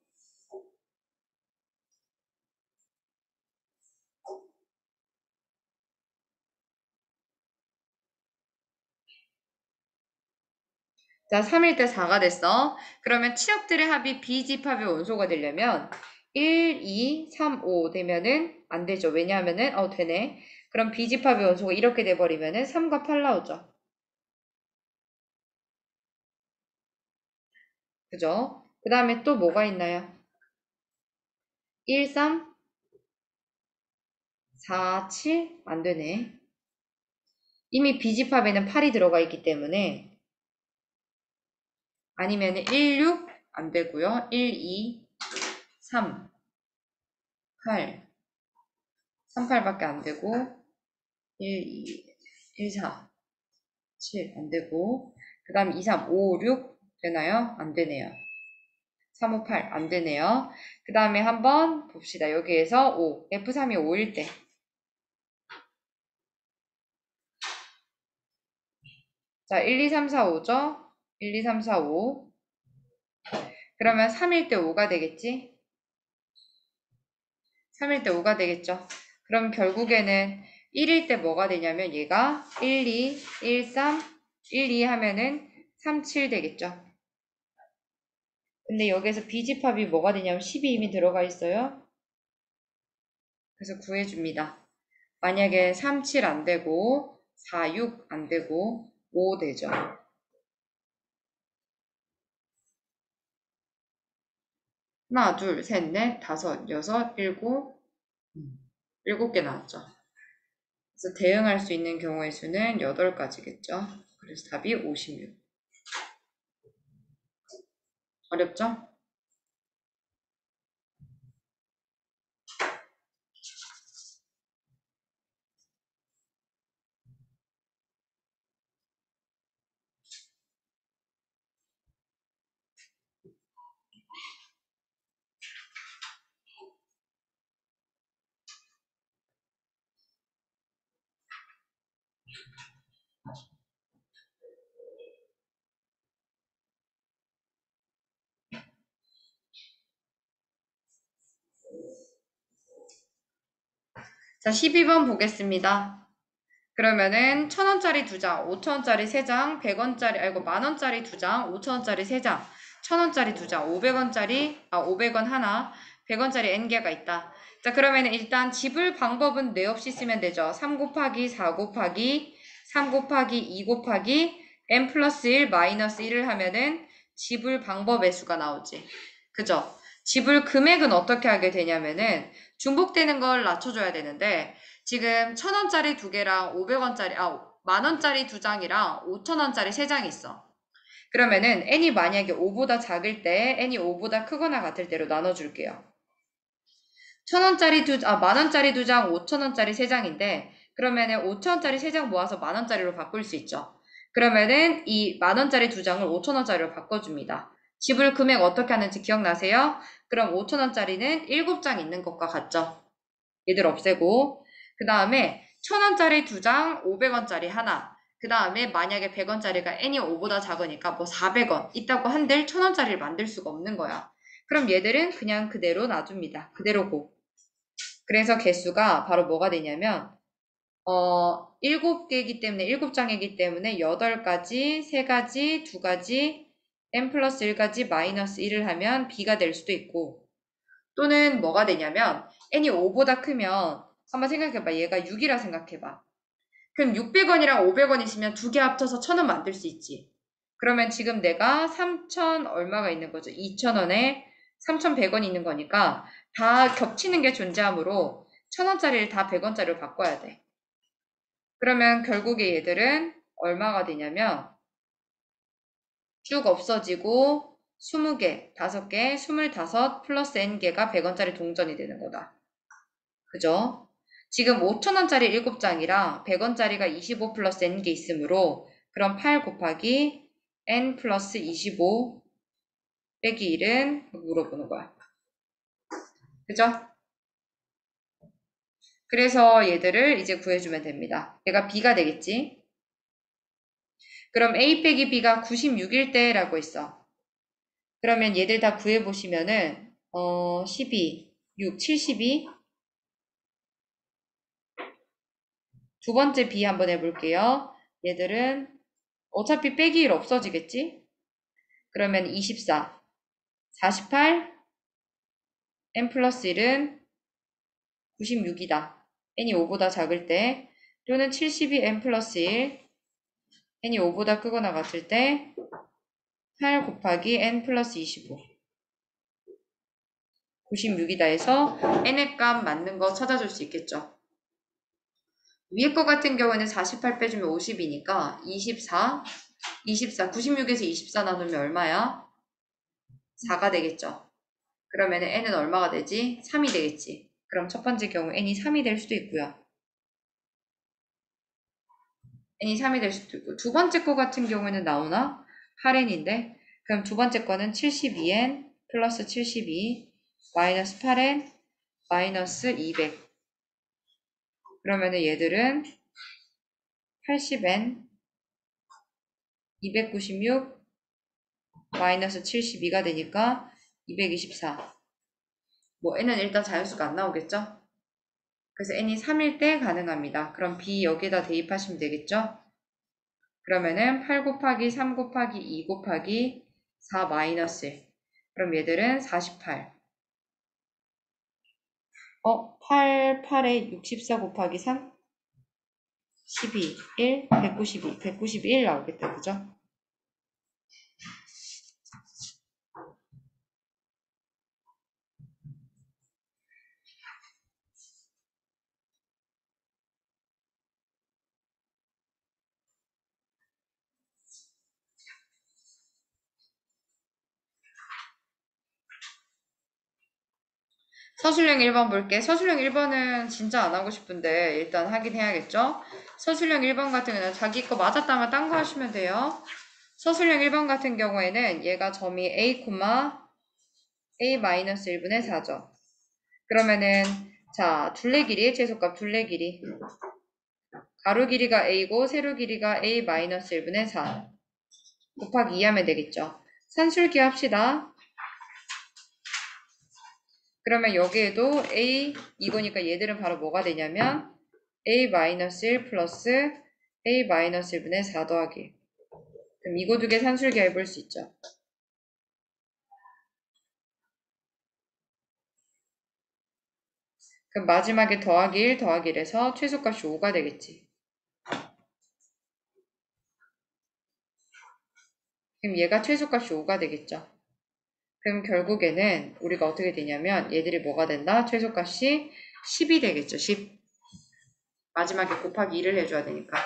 자, 3일 때 4가 됐어. 그러면 치역들의 합이 B집합의 원소가 되려면 1, 2, 3, 5 되면은 안 되죠. 왜냐하면은, 되네. 그럼 B집합의 원소가 이렇게 돼버리면은 3과 8 나오죠. 그죠? 그 다음에 또 뭐가 있나요? 1, 3, 4, 7? 안 되네. 이미 B집합에는 8이 들어가 있기 때문에 아니면 1, 6? 안 되고요. 1, 2, 3, 8. 3, 8밖에 안 되고 1, 2, 1, 4, 7 안 되고 그 다음 2, 3, 5, 6 되나요? 안 되네요. 3, 5, 8 안 되네요. 그 다음에 한번 봅시다. 여기에서 5. F3이 5일 때. 자, 1, 2, 3, 4, 5죠? 1, 2, 3, 4, 5. 그러면 3일 때 5가 되겠지? 3일 때 5가 되겠죠? 그럼 결국에는 1일 때 뭐가 되냐면 얘가 1, 2, 1, 3, 1, 2 하면은 3, 7 되겠죠? 근데 여기에서 B집합이 뭐가 되냐면 10이 이미 들어가 있어요. 그래서 구해줍니다. 만약에 3, 7 안 되고 4, 6 안 되고 5 되죠. 하나, 둘, 셋, 넷, 다섯, 여섯, 일곱, 7개 나왔죠. 그래서 대응할 수 있는 경우의 수는 8가지겠죠. 그래서 답이 56. 어렵죠? 자, 12번 보겠습니다. 그러면은 1,000원짜리 2장, 5,000원짜리 3장, 100원짜리, 만원짜리 2장, 5,000원짜리 3장, 1,000원짜리 2장, 500원 하나, 100원짜리 N개가 있다. 자, 그러면은 일단 지불 방법은 뇌 없이 쓰면 되죠. 3 곱하기 4 곱하기 3 곱하기 2 곱하기 N 플러스 1 마이너스 1을 하면은 지불 방법의 수가 나오지. 그죠? 지불 금액은 어떻게 하게 되냐면은 중복되는 걸 낮춰줘야 되는데 지금 1,000원짜리 두 개랑 500원짜리, 10,000원짜리 두 장이랑 5,000원짜리 세 장이 있어. 그러면은 n이 만약에 5보다 작을 때 n이 5보다 크거나 같을 때로 나눠줄게요. 10,000원짜리 두 장, 5,000원짜리 세 장인데 그러면은 5,000원짜리 세 장 모아서 10,000원짜리로 바꿀 수 있죠. 그러면은 이 10,000원짜리 두 장을 5,000원짜리로 바꿔줍니다. 지불 금액 어떻게 하는지 기억나세요? 그럼 5,000원짜리는 7장 있는 것과 같죠? 얘들 없애고 그 다음에 1,000원짜리 두 장, 500원짜리 하나 그 다음에 만약에 100원짜리가 n이 5보다 작으니까 뭐 400원 있다고 한들 1,000원짜리를 만들 수가 없는 거야. 그럼 얘들은 그냥 그대로 놔둡니다. 그대로고. 그래서 개수가 바로 뭐가 되냐면 7개이기 때문에 7장이기 때문에 8가지, 3가지, 2가지, n 플러스 1가지 마이너스 1을 하면 b가 될 수도 있고 또는 뭐가 되냐면 n이 5보다 크면 한번 생각해봐. 얘가 6이라 생각해봐. 그럼 600원이랑 500원 있으면 두 개 합쳐서 1,000원 만들 수 있지. 그러면 지금 내가 3,000 얼마가 있는 거죠? 2,000원에 3,100원 있는 거니까 다 겹치는 게 존재하므로 1,000원짜리를 다 100원짜리로 바꿔야 돼. 그러면 결국에 얘들은 얼마가 되냐면 쭉 없어지고 20개, 5개, 25 플러스 n개가 100원짜리 동전이 되는 거다. 그죠? 지금 5,000원짜리 7장이랑 100원짜리가 25 플러스 n개 있으므로 그럼 8 곱하기 n 플러스 25 빼기 1은 물어보는 거야. 그죠? 그래서 얘들을 이제 구해주면 됩니다. 얘가 b가 되겠지? 그럼 a 빼기 b가 96일 때라고 있어. 그러면 얘들 다 구해보시면은 12, 6, 72 두 번째 b 한번 해볼게요. 얘들은 어차피 빼기 1 없어지겠지? 그러면 24, 48, n 플러스 1은 96이다. n이 5보다 작을 때 또는 72 n 플러스 1, n이 5보다 크거나 같을 때 8 곱하기 n 플러스 25 96이다 해서 n의 값 맞는 거 찾아줄 수 있겠죠. 위에 거 같은 경우는 48 빼주면 50이니까 24, 96에서 24 나누면 얼마야? 4가 되겠죠. 그러면 n은 얼마가 되지? 3이 되겠지. 그럼 첫 번째 경우 n이 3이 될 수도 있고요. n이 3이 될 수도 있고 두 번째 거 같은 경우에는 나오나? 8n인데 그럼 두 번째 거는 72n 플러스 72 마이너스 8n 마이너스 200 그러면은 얘들은 80n 296 마이너스 72가 되니까 224 뭐 n은 일단 자연수가 안 나오겠죠? 그래서 n이 3일 때 가능합니다. 그럼 b 여기에다 대입하시면 되겠죠? 그러면은 8 곱하기 3 곱하기 2 곱하기 4 마이너스 1. 그럼 얘들은 48. 8에 64 곱하기 3? 12, 1, 192, 191 나오겠다. 그죠? 서술형 1번 볼게. 서술형 1번은 진짜 안 하고 싶은데 일단 하긴 해야겠죠? 서술형 1번 같은 경우는 자기 거 맞았다면 딴 거 하시면 돼요. 서술형 1번 같은 경우에는 얘가 점이 a, a-1분의 4죠. 그러면은 자 둘레 길이 최소값 둘레 길이 가로 길이가 a고 세로 길이가 a-1분의 4 곱하기 2 하면 되겠죠. 산술기 합시다. 그러면 여기에도 a 이거니까 얘들은 바로 뭐가 되냐면 a-1 플러스 a-1분의 4 더하기 그럼 이거 두 개 산술기 해볼 수 있죠. 그럼 마지막에 더하기 1 더하기 1에서 최소값이 5가 되겠지. 그럼 얘가 최소값이 5가 되겠죠. 그럼 결국에는 우리가 어떻게 되냐면 얘들이 뭐가 된다? 최소값이 10이 되겠죠. 10. 마지막에 곱하기 2를 해줘야 되니까.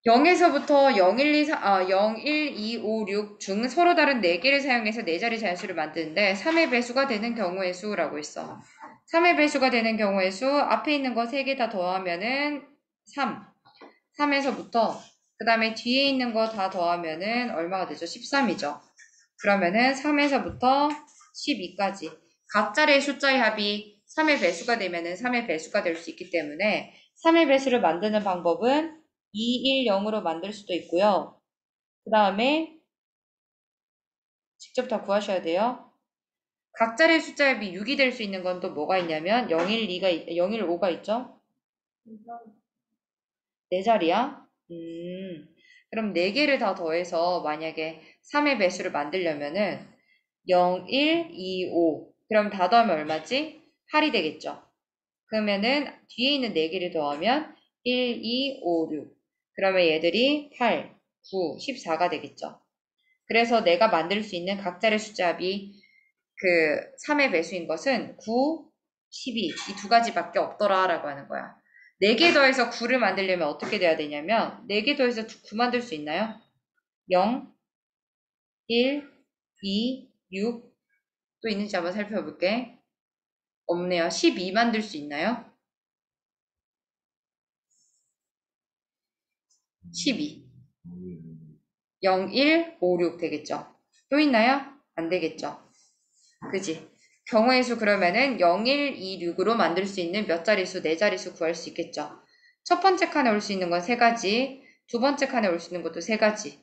0에서부터 0, 1, 2, 5, 6 중 서로 다른 4개를 사용해서 4자리 자연수를 만드는데 3의 배수가 되는 경우의 수라고 있어. 3의 배수가 되는 경우의 수 앞에 있는 거 3개 다 더하면은 3. 3에서부터 그 다음에 뒤에 있는 거 다 더하면은 얼마가 되죠? 13이죠. 그러면은 3에서부터 12까지 각 자리의 숫자의 합이 3의 배수가 되면은 3의 배수가 될 수 있기 때문에 3의 배수를 만드는 방법은 2, 1, 0으로 만들 수도 있고요. 그 다음에 직접 다 구하셔야 돼요. 각 자리의 숫자의 합이 6이 될 수 있는 건 또 뭐가 있냐면 0, 1, 2가 0, 1, 5가 있죠? 네 자리야? 그럼 4개를 다 더해서 만약에 3의 배수를 만들려면은 0, 1, 2, 5. 그럼 다 더하면 얼마지? 8이 되겠죠. 그러면은 뒤에 있는 4개를 더하면 1, 2, 5, 6. 그러면 얘들이 8, 9, 14가 되겠죠. 그래서 내가 만들 수 있는 각자의 숫자 합이 그 3의 배수인 것은 9, 12. 이 두 가지밖에 없더라라고 하는 거야. 4개 더해서 9를 만들려면 어떻게 돼야 되냐면 4개 더해서 9 만들 수 있나요? 0, 1, 2, 6. 또 있는지 한번 살펴볼게. 없네요. 12 만들 수 있나요? 12. 0, 1, 5, 6 되겠죠. 또 있나요? 안 되겠죠. 그지? 경우의 수 그러면은 0, 1, 2, 6으로 만들 수 있는 몇 자릿수, 네 자릿수 구할 수 있겠죠. 첫 번째 칸에 올 수 있는 건 3가지, 두 번째 칸에 올 수 있는 것도 3가지,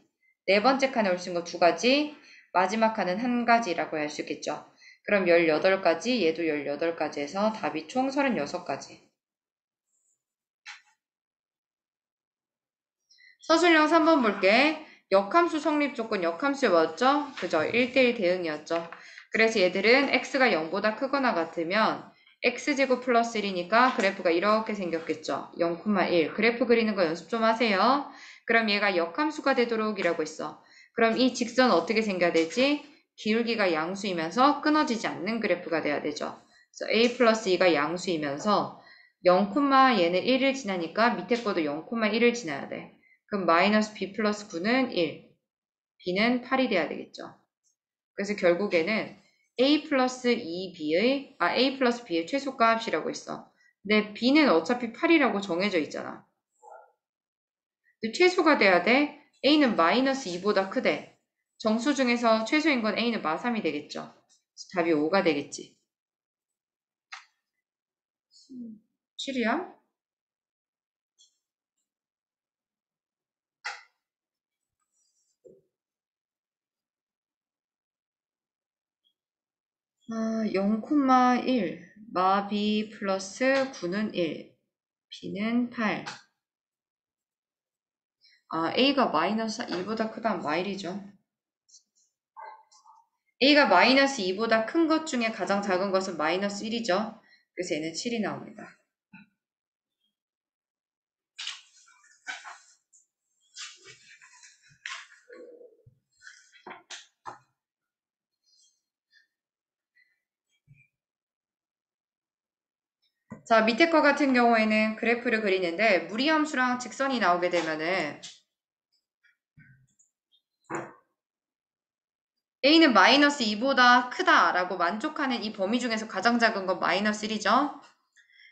네 번째 칸에 올 수 있는 거 2가지, 마지막 칸은 1가지라고 할 수 있겠죠. 그럼 18가지, 얘도 18가지 해서 답이 총 36가지. 서술형 3번 볼게. 역함수 성립 조건 역함수에 뭐였죠? 그죠? 1대1 대응이었죠. 그래서 얘들은 x가 0보다 크거나 같으면 x제곱 플러스 1이니까 그래프가 이렇게 생겼겠죠. 0,1. 그래프 그리는 거 연습 좀 하세요. 그럼 얘가 역함수가 되도록 이라고 있어. 그럼 이 직선 어떻게 생겨야 되지? 기울기가 양수이면서 끊어지지 않는 그래프가 돼야 되죠. 그래서 a 플러스 2가 양수이면서 0, 얘는 1을 지나니까 밑에 것도 0,1을 지나야 돼. 그럼 마이너스 b 플러스 9는 1, b는 8이 돼야 되겠죠. 그래서 결국에는 a 플러스 2b의 a 플러스 b의 최소값이라고 있어. 근데 b는 어차피 8이라고 정해져 있잖아. 근데 최소가 돼야 돼. a는 마이너스 2보다 크대. 정수 중에서 최소인 건 a는 마3이 되겠죠. 답이 5가 되겠지. 7이야? 아, 0,1 마b 플러스 9는 1 b는 8 a가 마이너스 2보다 크다는 마일이죠. a가 마이너스 2보다 큰 것 중에 가장 작은 것은 마이너스 1이죠. 그래서 얘는 7이 나옵니다. 자, 밑에 거 같은 경우에는 그래프를 그리는데 무리함수랑 직선이 나오게 되면은 a는 마이너스 2보다 크다라고 만족하는 이 범위 중에서 가장 작은 건 마이너스 1이죠.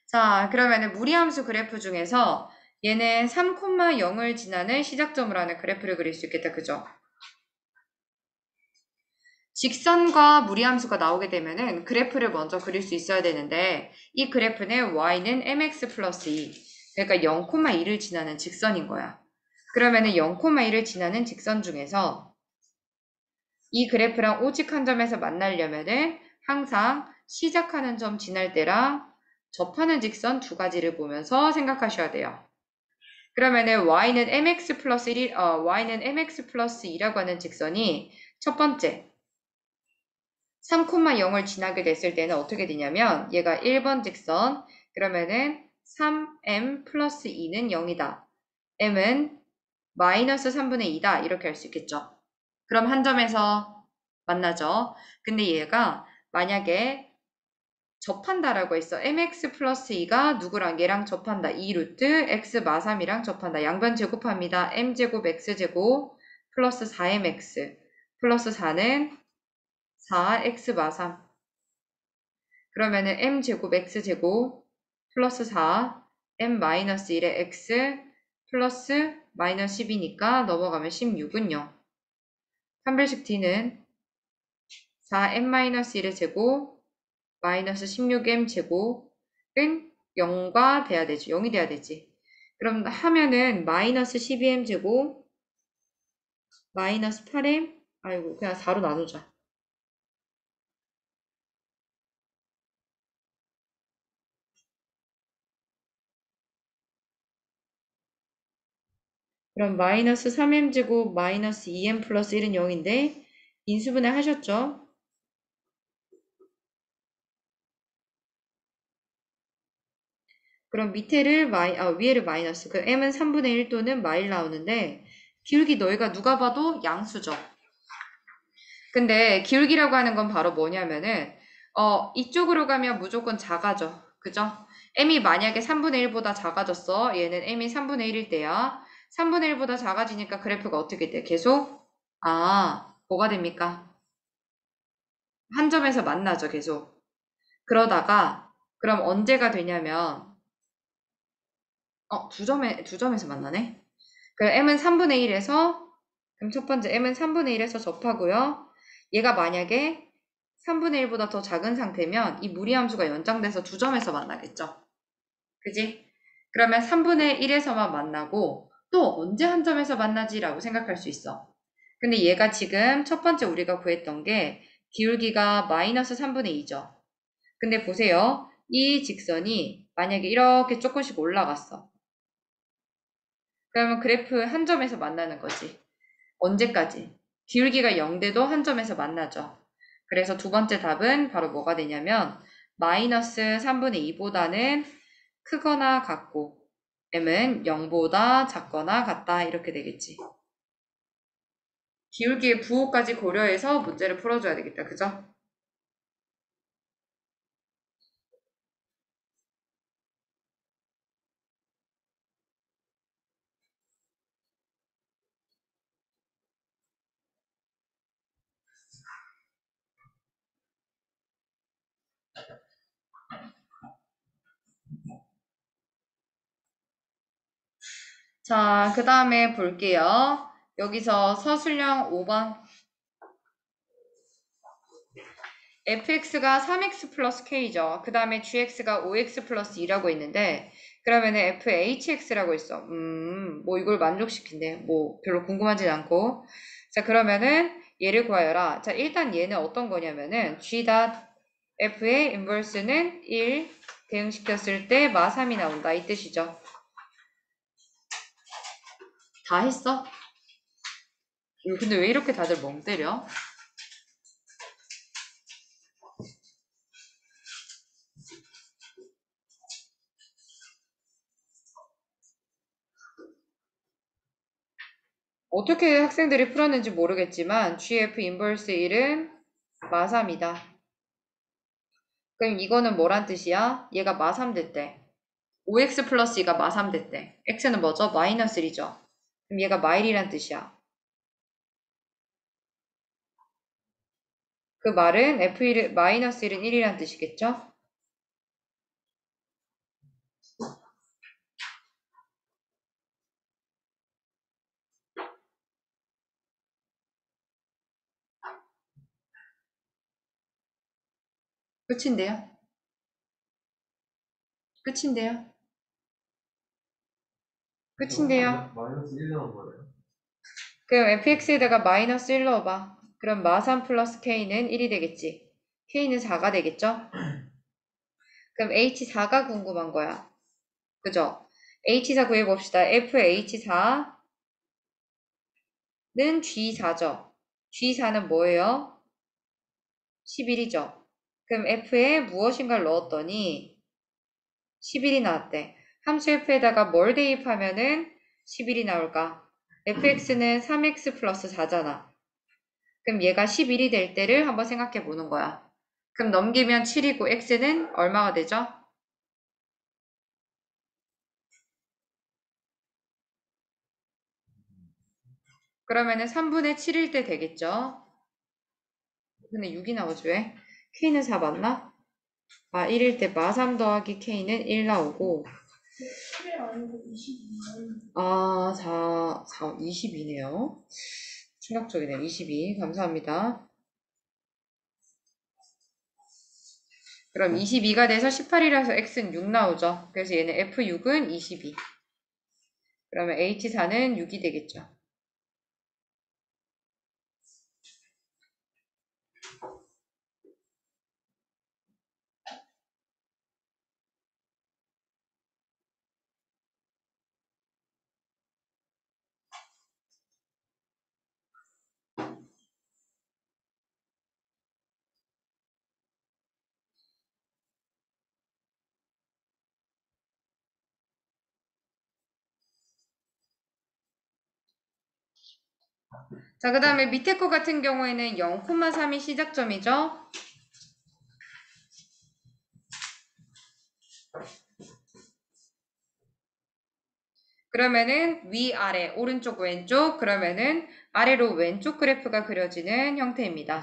자, 그러면은 무리함수 그래프 중에서 얘는 3,0을 지나는 시작점으로 하는 그래프를 그릴 수 있겠다. 그죠? 직선과 무리함수가 나오게 되면은 그래프를 먼저 그릴 수 있어야 되는데 이 그래프는 y는 mx 플러스 2 그러니까 0,2를 지나는 직선인 거야. 그러면은 0,1을 지나는 직선 중에서 이 그래프랑 오직 한 점에서 만나려면은 항상 시작하는 점 지날 때랑 접하는 직선 2가지를 보면서 생각하셔야 돼요. 그러면은 y는 mx 플러스 1, y는 mx 플러스 2라고 하는 직선이 첫 번째 3,0을 지나게 됐을 때는 어떻게 되냐면 얘가 1번 직선 그러면은 3m 플러스 2는 0이다. m은 마이너스 3분의 2다. 이렇게 할 수 있겠죠. 그럼 한 점에서 만나죠. 근데 얘가 만약에 접한다라고 했어. mx 플러스 2가 누구랑 얘랑 접한다. 2 루트 x 마3이랑 접한다. 양변 제곱합니다. m제곱 x제곱 플러스 4mx 플러스 4는 4x 마3. 그러면은 m제곱 x제곱 플러스 4 m 마이너스 1의 x 플러스 마이너스 10이니까 넘어가면 16은 0. 판별식 d는 4m-1의 제곱 마이너스 16m 제곱은 0과 돼야 되지. 0이 돼야 되지. 그럼 하면은 마이너스 12m 제곱 마이너스 8m 아이고 그냥 4로 나누자. 그럼 마이너스 3m 제곱 마이너스 2m 플러스 1은 0인데 인수분해 하셨죠? 그럼 밑에를 위에를 마이너스. 그 m은 3분의 1 또는 마일 나오는데 기울기 너희가 누가 봐도 양수죠. 근데 기울기라고 하는 건 바로 뭐냐면은 이쪽으로 가면 무조건 작아져. 그죠? m이 만약에 3분의 1보다 작아졌어. 얘는 m이 3분의 1일 때야. 3분의 1보다 작아지니까 그래프가 어떻게 돼? 계속 뭐가 됩니까? 한 점에서 만나죠, 계속. 그러다가 그럼 언제가 되냐면 두 점에서 만나네. 그 m은 3분의 1에서 그럼 첫 번째 m은 3분의 1에서 접하고요. 얘가 만약에 3분의 1보다 더 작은 상태면 이 무리함수가 연장돼서 두 점에서 만나겠죠. 그지? 그러면 3분의 1에서만 만나고 또 언제 한 점에서 만나지라고 생각할 수 있어. 근데 얘가 지금 첫 번째 우리가 구했던 게 기울기가 마이너스 3분의 2죠. 근데 보세요. 이 직선이 만약에 이렇게 조금씩 올라갔어. 그러면 그래프 한 점에서 만나는 거지. 언제까지? 기울기가 0대도 한 점에서 만나죠. 그래서 두 번째 답은 바로 뭐가 되냐면 마이너스 3분의 2보다는 크거나 같고 m은 0보다 작거나 같다 이렇게 되겠지. 기울기의 부호까지 고려해서 문제를 풀어줘야 되겠다. 그죠? 자, 그 다음에 볼게요. 여기서 서술형 5번 fx가 3x 플러스 k죠. 그 다음에 gx가 5x 플러스 2라고 있는데 그러면은 fhx라고 있어. 뭐 이걸 만족시킨대. 뭐 별로 궁금하진 않고. 자, 그러면은 얘를 구하여라. 자, 일단 얘는 어떤 거냐면은 g.f의 인버스는 1 대응시켰을 때 마3이 나온다. 이 뜻이죠. 다 했어? 근데 왜 이렇게 다들 멍 때려? 어떻게 학생들이 풀었는지 모르겠지만 GF 인버스 1은 마3이다. 그럼 이거는 뭐란 뜻이야? 얘가 마3 됐대. 5x 플러스 2가 마3 됐대. x는 뭐죠? 마이너스 1이죠. 그럼 얘가 마일이란 뜻이야. 그 말은 f1, 마이너스 1은 1이란 뜻이겠죠? 끝인데요? 끝인데요? 끝인데요? 마이너스 1 나온 거네요. 그럼 fx에다가 마이너스 1 넣어봐. 그럼 마3 플러스 k는 1이 되겠지. k는 4가 되겠죠? 그럼 h4가 궁금한 거야. 그죠? H4 구해봅시다. FH4는 G4죠. G4는 뭐예요? 11이죠. 그럼 F에 무엇인가를 넣었더니 11이 나왔대. 함수 F에다가 뭘 대입하면은 11이 나올까? fx는 3x 플러스 4잖아. 그럼 얘가 11이 될 때를 한번 생각해 보는 거야. 그럼 넘기면 7이고 x는 얼마가 되죠? 그러면은 3분의 7일 때 되겠죠? 근데 6이 나오지 왜? k는 4 맞나? 아, 1일 때 마3 더하기 k는 1 나오고 아, 22네요. 충격적이네요. 22. 감사합니다. 그럼 22가 돼서 18이라서 x는 6 나오죠. 그래서 얘는 f6은 22. 그러면 h4는 6이 되겠죠. 자, 그 다음에 밑에 거 같은 경우에는 0,3이 시작점이죠. 그러면은 위아래, 오른쪽, 왼쪽, 그러면은 아래로 왼쪽 그래프가 그려지는 형태입니다.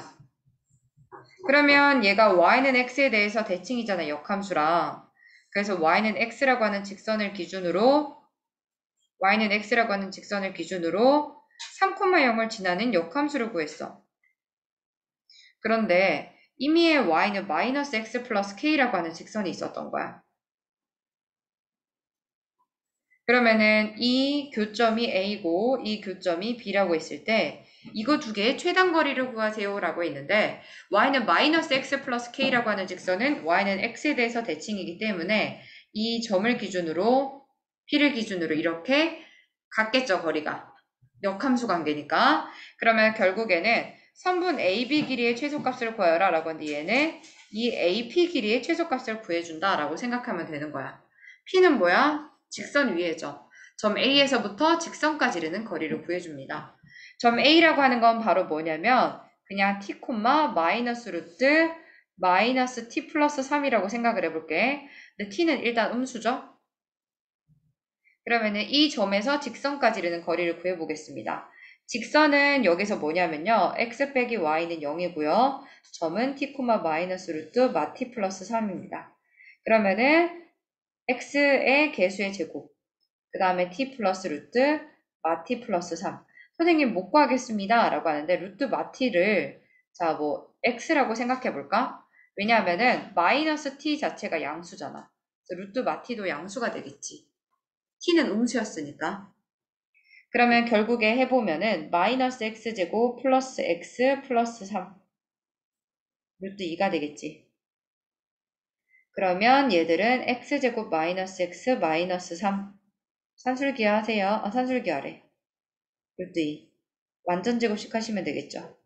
그러면 얘가 y는 x에 대해서 대칭이잖아, 역함수랑. 그래서 y는 x라고 하는 직선을 기준으로 y는 x라고 하는 직선을 기준으로 3,0을 지나는 역함수를 구했어. 그런데 이미의 y는 마이너스 x 플러스 k라고 하는 직선이 있었던 거야. 그러면은 이 교점이 a고 이 교점이 b라고 했을 때 이거 두 개의 최단 거리를 구하세요 라고 했는데 y는 마이너스 x 플러스 k라고 하는 직선은 y는 x에 대해서 대칭이기 때문에 이 점을 기준으로 p를 기준으로 이렇게 같겠죠, 거리가. 역함수 관계니까. 그러면 결국에는 선분 AB 길이의 최소값을 구하여라 라고 하는데 얘는 이 AP 길이의 최소값을 구해준다 라고 생각하면 되는 거야. P는 뭐야? 직선 위에죠. 점 A에서부터 직선까지 이르는 거리를 구해줍니다. 점 A라고 하는 건 바로 뭐냐면 그냥 t, 마이너스 루트 마이너스 t 플러스 3이라고 생각을 해볼게. 근데 t는 일단 음수죠. 그러면은 이 점에서 직선까지 이르는 거리를 구해보겠습니다. 직선은 여기서 뭐냐면요. x 빼기 y는 0이고요. 점은 t, 마이너스 루트 마 t 플러스 3입니다. 그러면은 x의 개수의 제곱, 그 다음에 t 플러스 루트 마 t 플러스 3. 선생님 못 구하겠습니다. 라고 하는데 루트 마 t를 자, 뭐 x라고 생각해 볼까? 왜냐하면은 마이너스 t 자체가 양수잖아. 그래서 루트 마 t도 양수가 되겠지. t는 음수였으니까. 그러면 결국에 해보면은 마이너스 x제곱 플러스 x 플러스 3 루트 2가 되겠지. 그러면 얘들은 x제곱 마이너스 x 마이너스 3 산술기 하세요. 아, 산술기 하래. 루트 2 완전 제곱식 하시면 되겠죠.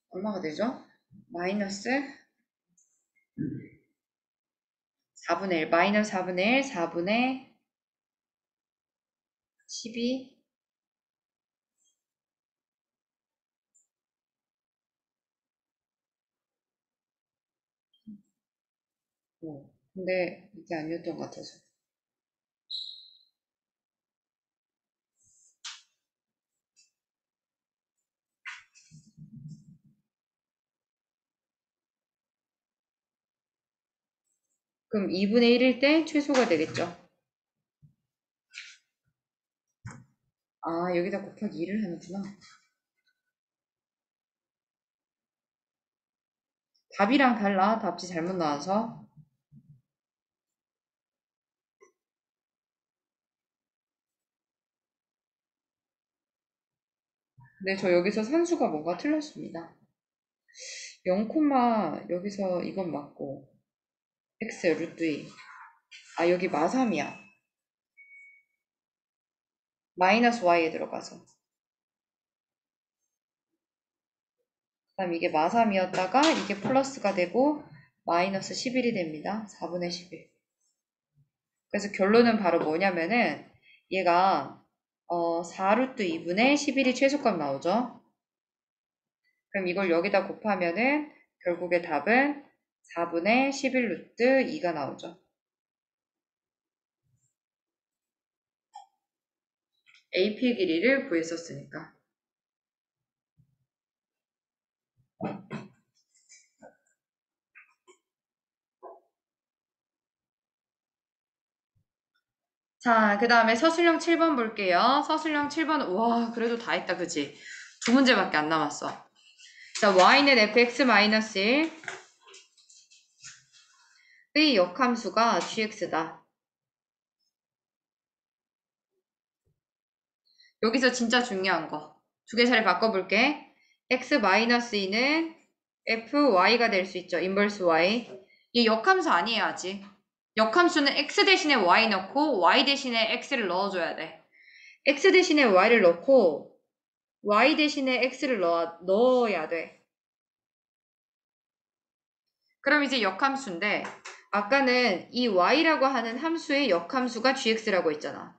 얼마가 되죠? 마이너스 4분의 1 마이너스 4분의 1 4분의 12 근데 이게 아니었던 것 같아서 그럼 2분의 1일 때 최소가 되겠죠. 아, 여기다 곱하기 2를 하는구나. 답이랑 달라. 답지 잘못 나와서. 네, 저 여기서 산수가 뭔가 틀렸습니다. 0, 여기서 이건 맞고 x 루트 2. 아, 여기 마3이야. 마이너스 y에 들어가서. 그다음 이게 마3이었다가 이게 플러스가 되고 마이너스 11이 됩니다. 4분의 11. 그래서 결론은 바로 뭐냐면은 얘가 4루트 2분의 11이 최소값 나오죠. 그럼 이걸 여기다 곱하면은 결국에 답은 4분의 11루트 2가 나오죠. AP 길이를 구했었으니까. 자, 그 다음에 서술형 7번 볼게요. 서술형 7번, 와, 그래도 다 했다, 그지? 두 문제밖에 안 남았어. 자, y는 fx-1의 역함수가 gx다. 여기서 진짜 중요한 거. 두 개 자리 바꿔볼게. x-2는 fy가 될 수 있죠. 인버스 y. 이 역함수 아니에요, 아직. 역함수는 x 대신에 y 넣고 y 대신에 x를 넣어줘야 돼. x 대신에 y를 넣고 y 대신에 x를 넣어야 돼. 그럼 이제 역함수인데 아까는 이 y라고 하는 함수의 역함수가 gx라고 했잖아.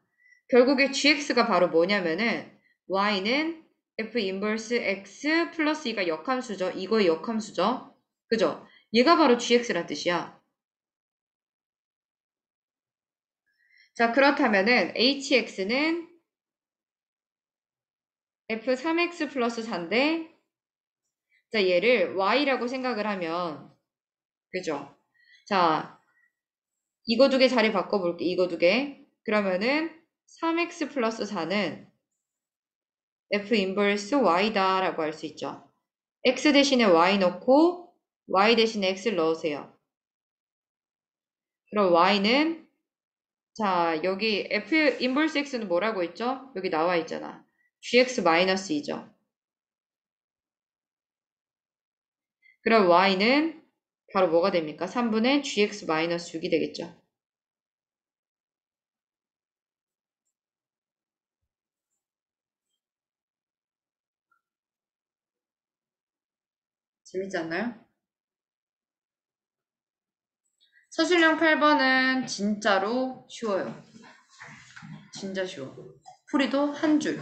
결국에 gx가 바로 뭐냐면은 y는 f 인버스 x 플러스 2가 역함수죠. 이거의 역함수죠. 그죠? 얘가 바로 gx란 뜻이야. 자, 그렇다면은 hx는 f3x 플러스 4인데 자, 얘를 y라고 생각을 하면 그죠? 자, 이거 두 개 자리 바꿔볼게. 이거 두 개. 그러면은 3x 플러스 4는 f 인버스 y다 라고 할 수 있죠. x 대신에 y 넣고 y 대신에 x를 넣으세요. 그럼 y는 자 여기 f 인버스 x는 뭐라고 했죠? 여기 나와 있잖아. gx 마이너스 2죠. 그럼 y는 바로 뭐가 됩니까? 3분의 gx 마이너스 6이 되겠죠. 재밌지 않나요? 서술형 8번은 진짜로 쉬워요. 진짜 쉬워. 풀이도 한 줄.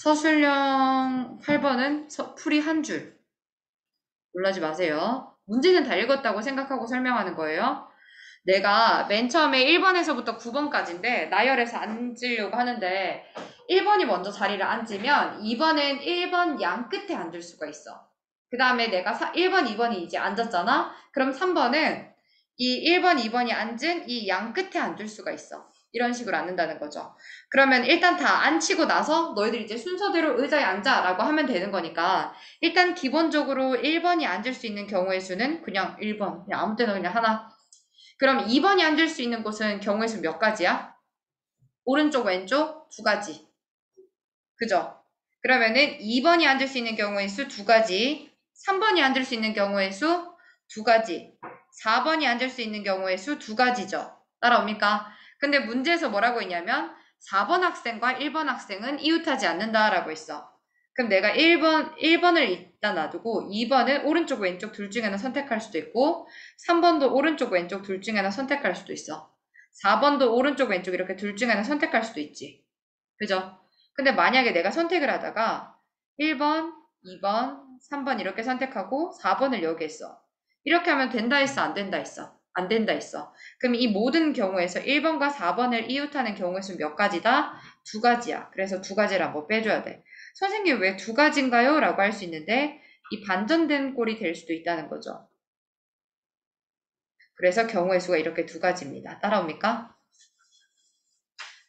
서술형 8번은 풀이 한 줄. 놀라지 마세요. 문제는 다 읽었다고 생각하고 설명하는 거예요. 내가 맨 처음에 1번에서부터 9번까지인데 나열해서 앉으려고 하는데 1번이 먼저 자리를 앉으면 2번은 1번 양 끝에 앉을 수가 있어. 그 다음에 내가 1번, 2번이 이제 앉았잖아? 그럼 3번은 이 1번, 2번이 앉은 이 양 끝에 앉을 수가 있어. 이런 식으로 앉는다는 거죠. 그러면 일단 다 앉히고 나서 너희들 이제 순서대로 의자에 앉아 라고 하면 되는 거니까 일단 기본적으로 1번이 앉을 수 있는 경우의 수는 그냥 1번, 그냥 아무 때나 그냥 하나. 그럼 2번이 앉을 수 있는 곳은 경우의 수 몇 가지야? 오른쪽, 왼쪽 두 가지. 그죠? 그러면은 2번이 앉을 수 있는 경우의 수 두 가지, 3번이 앉을 수 있는 경우의 수 두 가지, 4번이 앉을 수 있는 경우의 수 두 가지죠. 따라옵니까? 근데 문제에서 뭐라고 했냐면 4번 학생과 1번 학생은 이웃하지 않는다라고 했어. 그럼 내가 1번을 일단 놔두고 2번은 오른쪽, 왼쪽 둘 중에 하나 선택할 수도 있고 3번도 오른쪽, 왼쪽 둘 중에 하나 선택할 수도 있어. 4번도 오른쪽, 왼쪽 이렇게 둘 중에 하나 선택할 수도 있지. 그죠? 근데 만약에 내가 선택을 하다가 1번, 2번, 3번 이렇게 선택하고 4번을 여기 했어. 이렇게 하면 된다 했어? 안 된다 했어? 안 된다 했어. 그럼 이 모든 경우에서 1번과 4번을 이웃하는 경우의 수 몇 가지다? 두 가지야. 그래서 두 가지를 한번 빼줘야 돼. 선생님 왜 두 가지인가요? 라고 할 수 있는데 이 반전된 꼴이 될 수도 있다는 거죠. 그래서 경우의 수가 이렇게 두 가지입니다. 따라옵니까?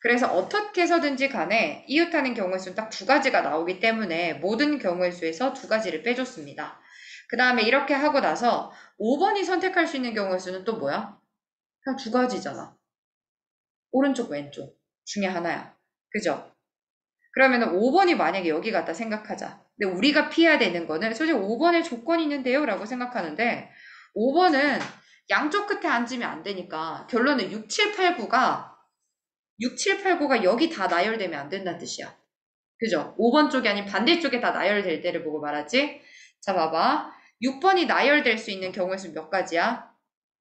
그래서 어떻게 해서든지 간에 이웃하는 경우의 수는 딱 두 가지가 나오기 때문에 모든 경우의 수에서 두 가지를 빼줬습니다. 그 다음에 이렇게 하고 나서 5번이 선택할 수 있는 경우의 수는 또 뭐야? 그냥 두 가지잖아. 오른쪽, 왼쪽 중에 하나야. 그죠? 그러면 5번이 만약에 여기 같다 생각하자. 근데 우리가 피해야 되는 거는 솔직히 5번에 조건이 있는데요? 라고 생각하는데 5번은 양쪽 끝에 앉으면 안 되니까 결론은 6, 7, 8, 9가 6, 7, 8, 9가 여기 다 나열되면 안 된다는 뜻이야. 그죠? 5번 쪽이 아닌 반대쪽에 다 나열될 때를 보고 말하지. 자, 봐봐. 6번이 나열될 수 있는 경우의 수 몇 가지야?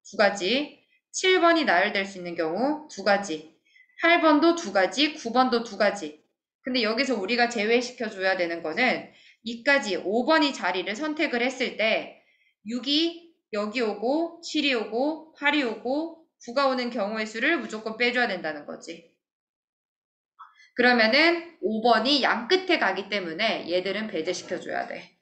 두 가지. 7번이 나열될 수 있는 경우 두 가지. 8번도 두 가지, 9번도 두 가지. 근데 여기서 우리가 제외시켜줘야 되는 거는 2까지 5번이 자리를 선택을 했을 때 6이 여기 오고 7이 오고 8이 오고 9가 오는 경우의 수를 무조건 빼줘야 된다는 거지. 그러면은 5번이 양 끝에 가기 때문에 얘들은 배제시켜줘야 돼.